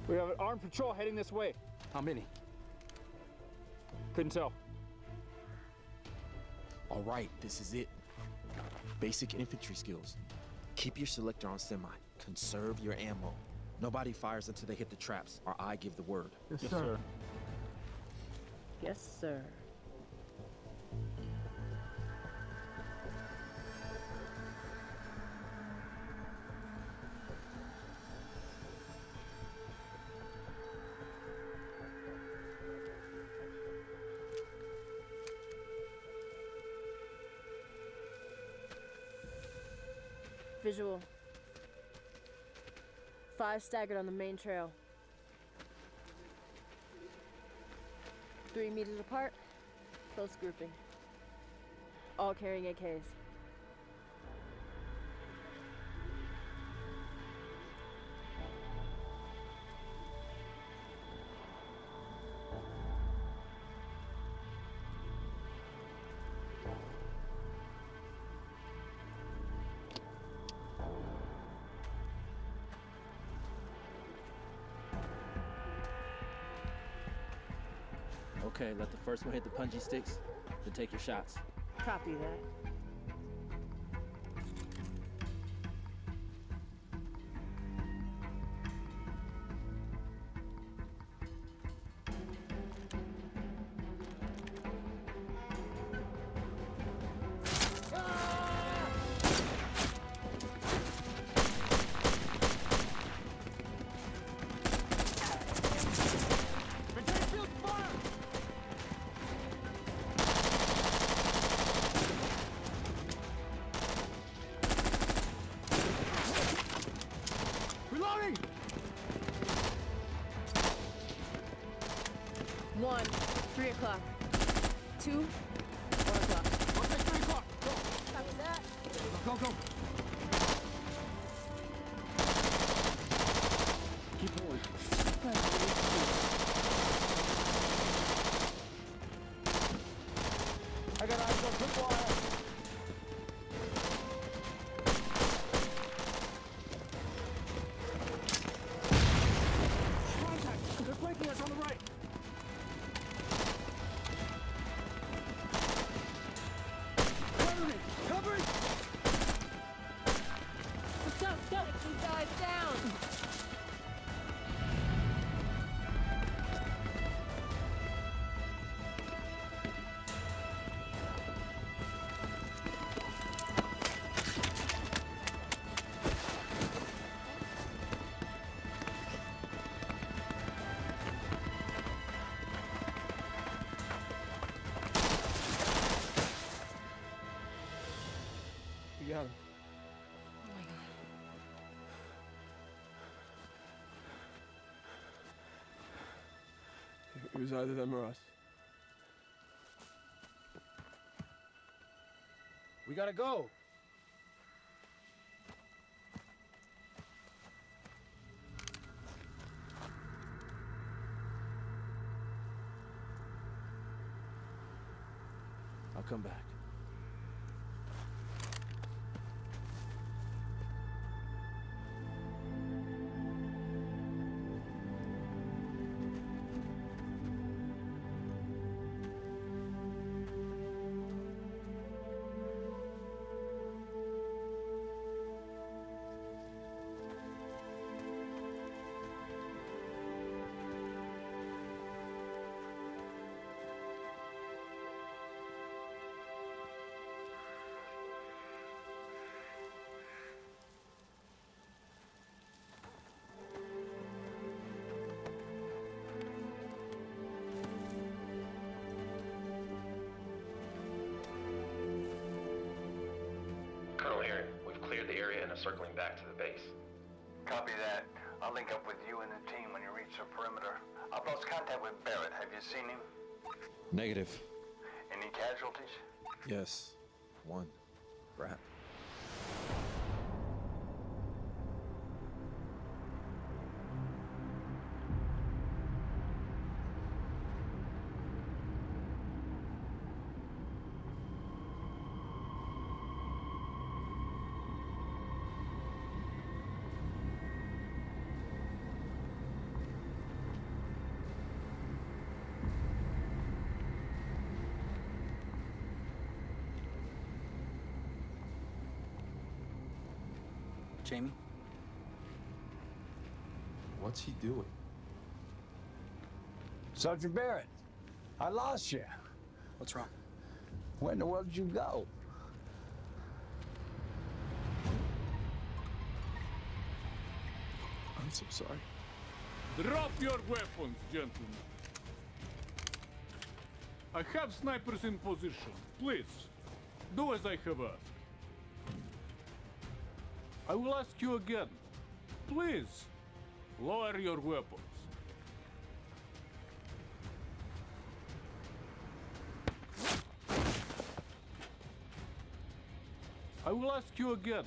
We have an armed patrol heading this way. How many? Couldn't tell. All right, this is it. Basic infantry skills. Keep your selector on semi. Conserve your ammo. Nobody fires until they hit the traps, or I give the word. Yes, sir. Yes, sir. Visual. 5 staggered on the main trail. 3 meters apart, close grouping. All carrying AKs. Okay, let the first one hit the punji sticks, then take your shots. Copy that. Reloading! 1, 3 o'clock. 2, 1 o'clock. Okay, 3 o'clock. Go. Copy that. Go, go. Keep going. I got eyes on tripwire. Contact! They're flanking us on the right. Cover me! Cover it! Let's go, let's go! Get these guys down. You got him. Oh my god. It was either them or us. We gotta go. I'll come back. Colonel Herring, we've cleared the area and are circling back to the base. Copy that. I'll link up with you and the team when you reach the perimeter. I've lost contact with Barrett. Have you seen him? Negative. Any casualties? Yes. One. Rat. Jamie? What's he doing? Sergeant Barrett, I lost you. What's wrong? Where in the world did you go? I'm so sorry. Drop your weapons, gentlemen. I have snipers in position. Please, do as I have asked. I will ask you again. Please, lower your weapons. I will ask you again.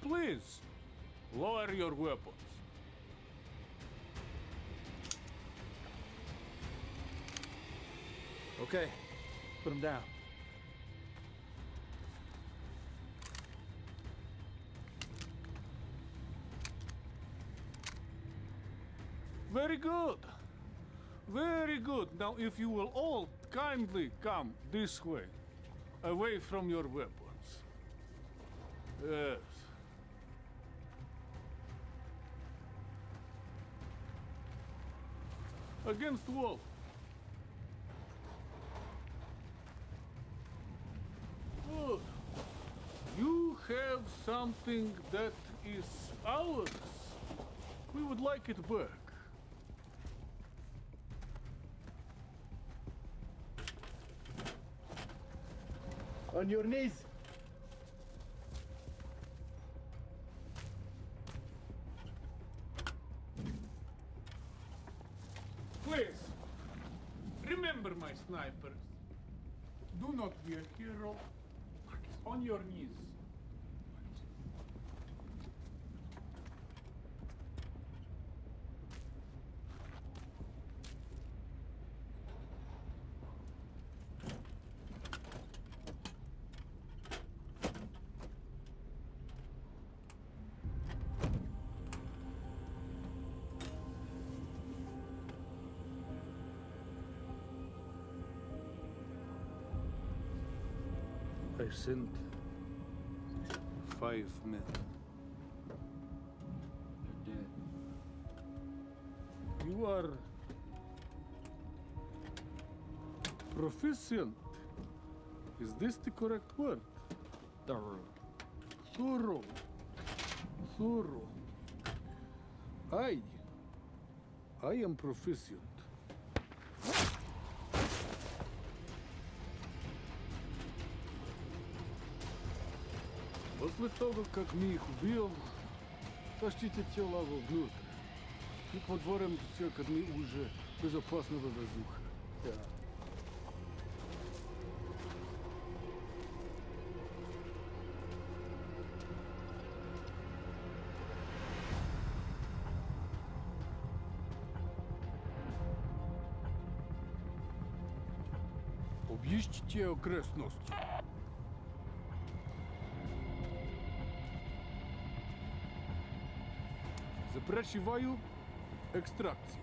Please, lower your weapons. Okay, put him down. Very good. Very good. Now, if you will all kindly come this way, away from your weapons. Yes. Against the wall. Good. You have something that is ours. We would like it back. On your knees. Please, remember my snipers. Do not be a hero. On your knees. I sent 5 men. They're dead. You are proficient. Is this the correct word? Thorough. Thorough. Thorough. I am proficient. После того, как мы их убьем, тащите тела вовнутрь. И подворим все, как мы уже безопасного воздуха. Да. Объездите окрестности. Запрашиваю экстракцию.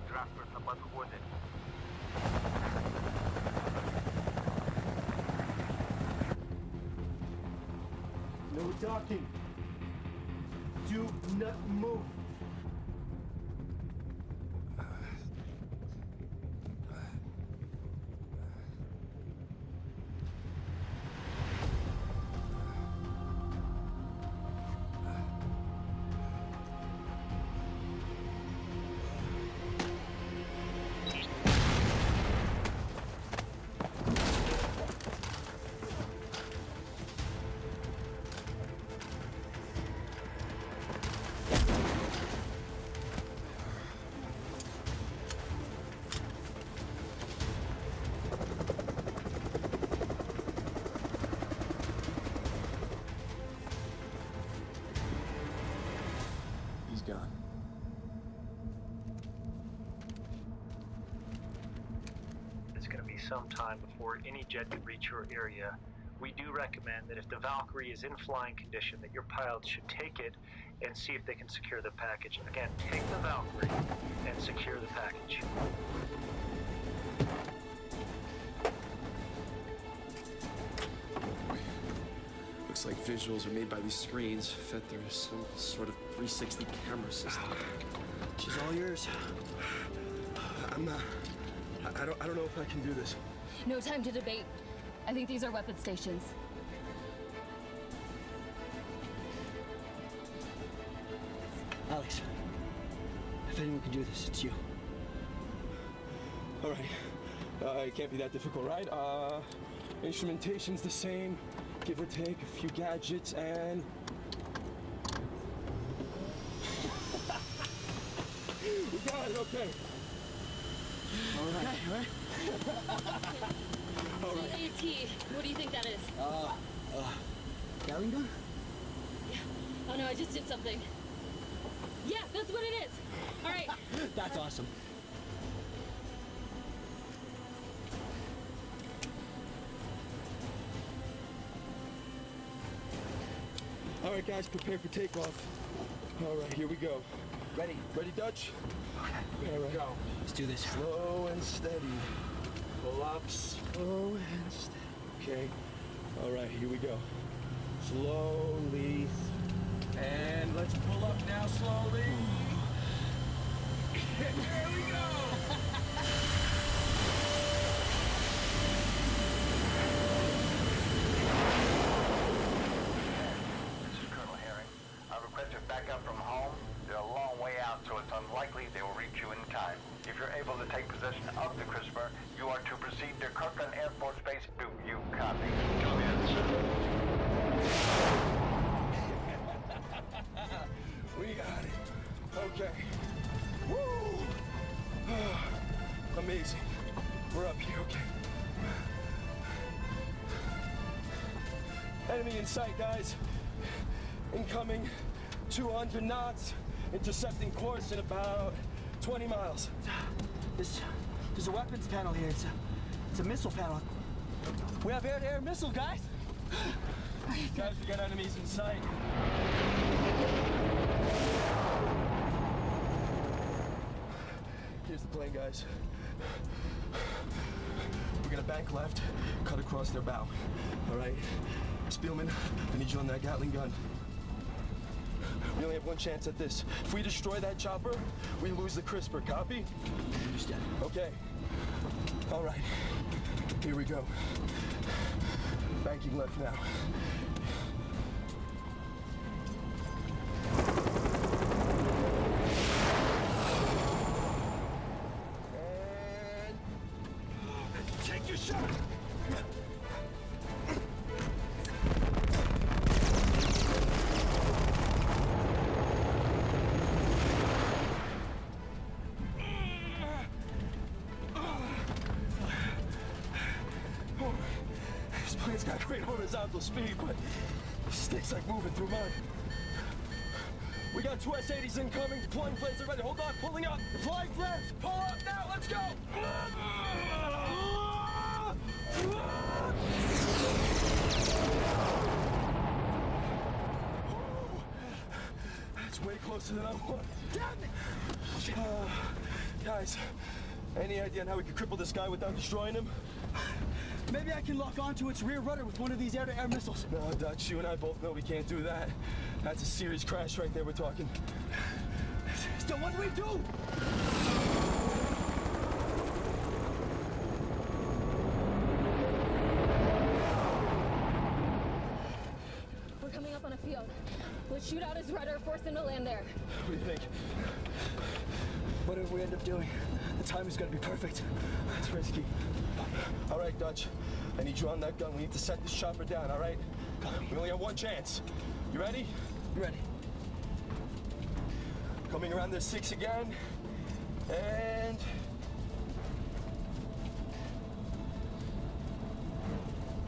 Транспорт на подходе. No talking. Do not move. Gone. It's going to be some time before any jet can reach your area. We do recommend that if the Valkyrie is in flying condition, that your pilots should take it and see if they can secure the package. Again, take the Valkyrie and secure the package. Looks like visuals are made by these screens, fed through some sort of 360 camera system. She's all yours. I don't know if I can do this. No time to debate. I think these are weapon stations. Alex, if anyone can do this, it's you. All right. It can't be that difficult, right? Instrumentation's the same, give or take a few gadgets, and... We got it, okay. All right. Okay, all right. All right. AT, what do you think that is? Gatling gun? Yeah. Oh no, I just did something. Yeah, that's what it is. All right. That's awesome. All right, guys, prepare for takeoff. All right, here we go. Ready? Ready, Dutch? Okay. There we go. Let's do this. Slow and steady. Pull up, slow and steady. Okay. All right, here we go. Slowly. And let's pull up now slowly. There we go. This is Colonel Herring. I requested backup from home. They're a long way out, so it's unlikely they will reach you in time. If you're able to take possession of the CRISPR, you are to proceed to Kirkland Air Force Base. Do you copy? Copy, We got it. Okay. Woo! Amazing. We're up here, okay. Enemy in sight, guys. Incoming 200 knots. Intercepting course in about 20 miles. There's a weapons panel here. It's a missile panel. We have air-to-air missile, guys. Guys, we got enemies in sight. Here's the plan, guys. We're gonna bank left, cut across their bow. All right? Spielman, I need you on that Gatling gun. We only have one chance at this. If we destroy that chopper, we lose the CRISPR. Copy? Understand. Okay. All right. Here we go. Banking left now. And take your shot. It's got great horizontal speed, but it sticks like moving through mud. We got two S-80s incoming, deploying flares already. Hold on, pulling up. Deploying flares. Pull up now, let's go. That's way closer than I want. Damn it! Guys, any idea on how we could cripple this guy without destroying him? Maybe I can lock onto its rear rudder with one of these air-to-air missiles. No, Dutch, you and I both know we can't do that. That's a serious crash right there we're talking. So what do we do? We're coming up on a field. Let's shoot out his rudder, force him to land there. What do you think? Whatever we end up doing, the time is gonna be perfect. It's risky. All right, Dutch. I need you on that gun. We need to set this chopper down, all right? We only have one chance. You ready? Ready. Coming around their 6 again. And...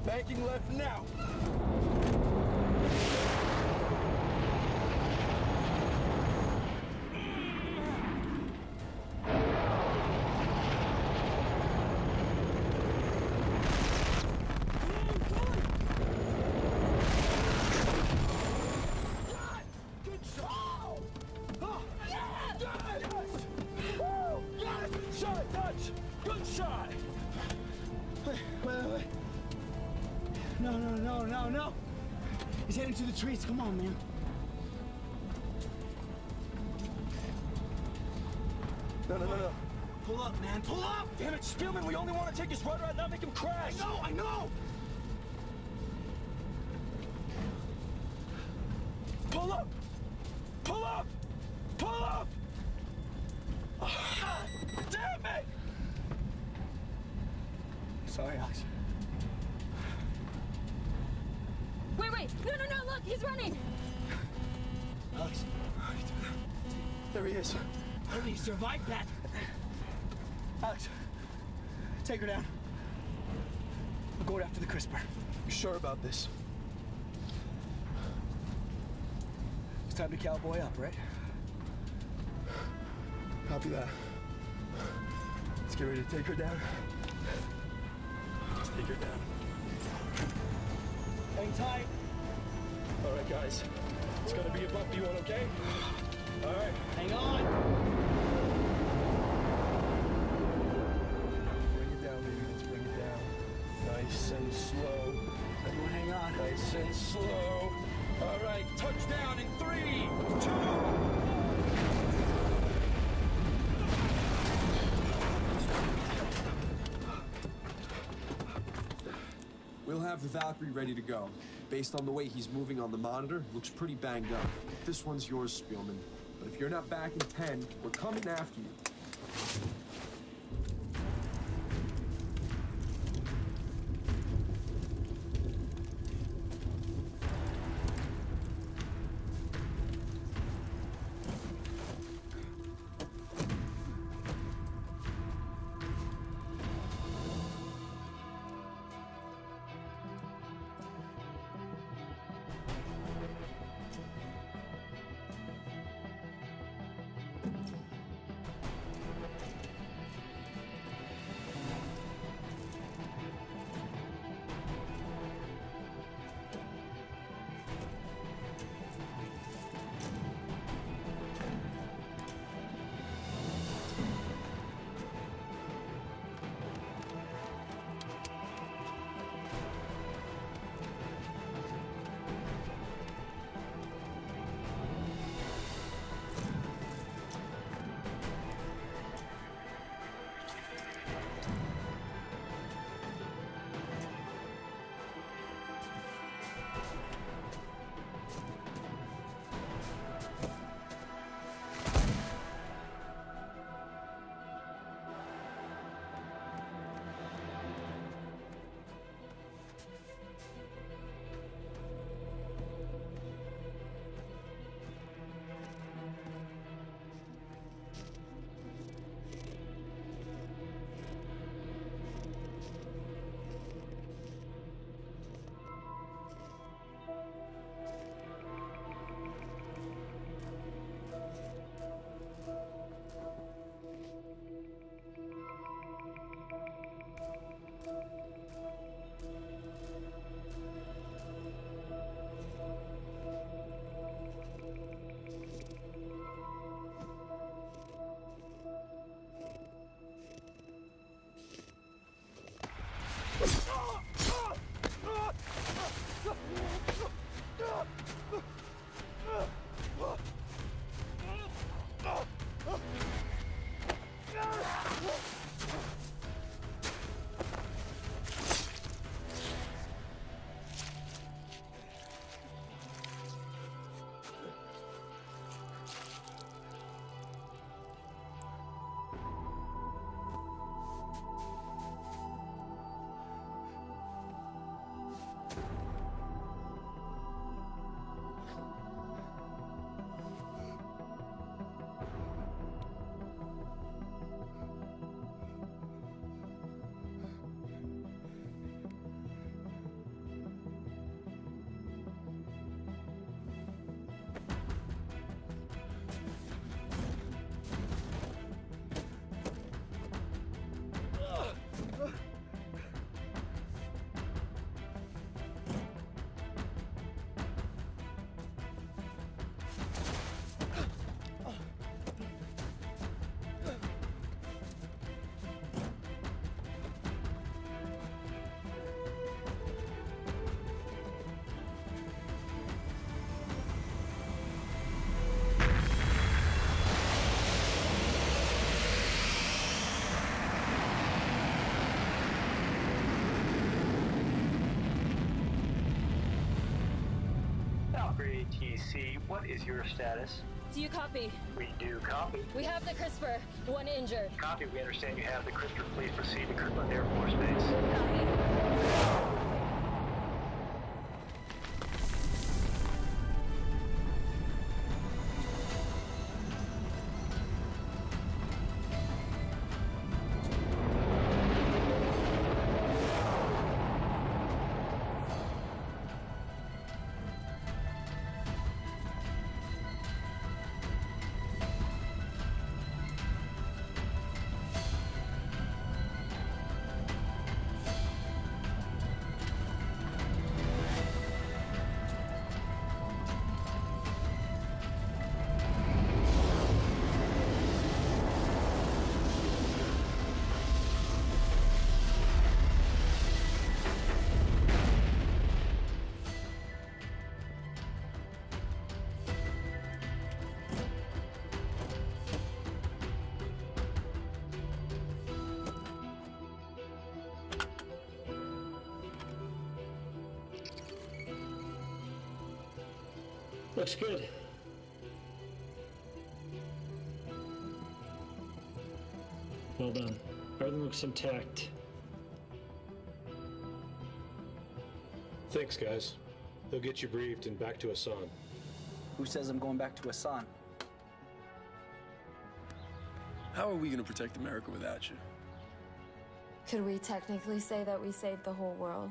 banking left now. No. He's heading to the trees. Come on, man. No. Pull up, man. Pull up! Damn it, Spielman, we only want to take his rudder out, not make him crash. I know! Pull up! Pull up! Pull up! Damn it! Sorry, Alex. Wait. No, look, he's running. Alex. There he is. How did he survive that? Alex, take her down. We're going after the CRISPR. You sure about this? It's time to cowboy up, right? Copy that. Let's get ready to take her down. Let's take her down. Hang tight. All right, guys. It's gonna be a bumpy one, okay? All right. Hang on. Bring it down, baby. Let's bring it down. Nice and slow. Everyone hang on. Nice and slow. All right, touchdown in 3, 2. We'll have the Valkyrie ready to go. Based on the way he's moving on the monitor, looks pretty banged up. This one's yours, Spielman. But if you're not back in 10, we're coming after you. ATC, what is your status? Do you copy? We do copy. We have the CRISPR. One injured. Copy. We understand you have the CRISPR. Please proceed to Kirtland Air Force Base. Copy. Looks good. Well done. Everything looks intact. Thanks, guys. They'll get you briefed and back to Hassan. Who says I'm going back to Hassan? How are we gonna protect America without you? Could we technically say that we saved the whole world?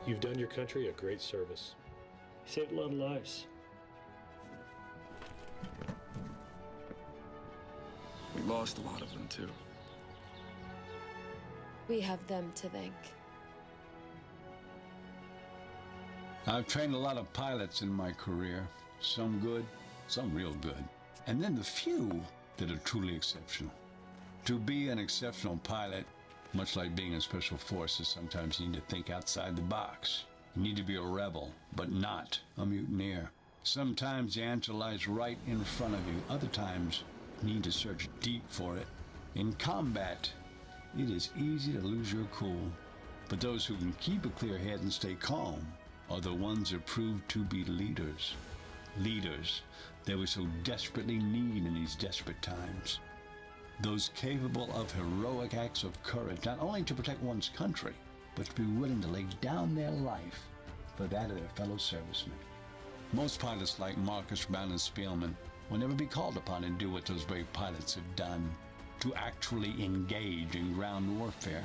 You've done your country a great service. Saved a lot of lives. We lost a lot of them, too. We have them to thank. I've trained a lot of pilots in my career. Some good, some real good. And then the few that are truly exceptional. To be an exceptional pilot, much like being in special forces, sometimes you need to think outside the box. You need to be a rebel, but not a mutineer. Sometimes the answer lies right in front of you. Other times, you need to search deep for it. In combat, it is easy to lose your cool. But those who can keep a clear head and stay calm are the ones that prove to be leaders. Leaders that we so desperately need in these desperate times. Those capable of heroic acts of courage, not only to protect one's country, but to be willing to lay down their life for that of their fellow servicemen. Most pilots like Marcus, Brown, and Spielman will never be called upon to do what those brave pilots have done, to actually engage in ground warfare.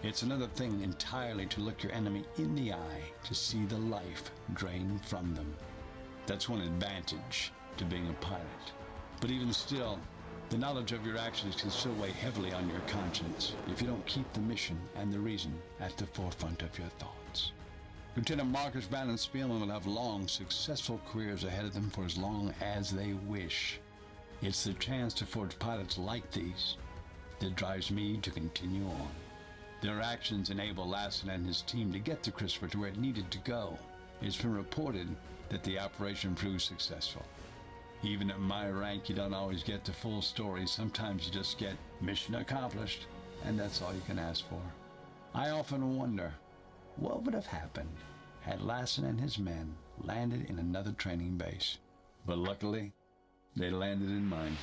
It's another thing entirely to look your enemy in the eye to see the life drained from them. That's one advantage to being a pilot. But even still, the knowledge of your actions can still weigh heavily on your conscience if you don't keep the mission and the reason at the forefront of your thoughts. Lieutenant Marcus, Brown, and Spielman will have long, successful careers ahead of them for as long as they wish. It's the chance to forge pilots like these that drives me to continue on. Their actions enable Lassen and his team to get the CRISPR to where it needed to go. It's been reported that the operation proved successful. Even at my rank, you don't always get the full story. Sometimes you just get mission accomplished, and that's all you can ask for. I often wonder, what would have happened had Lassen and his men landed in another training base? But luckily, they landed in mine.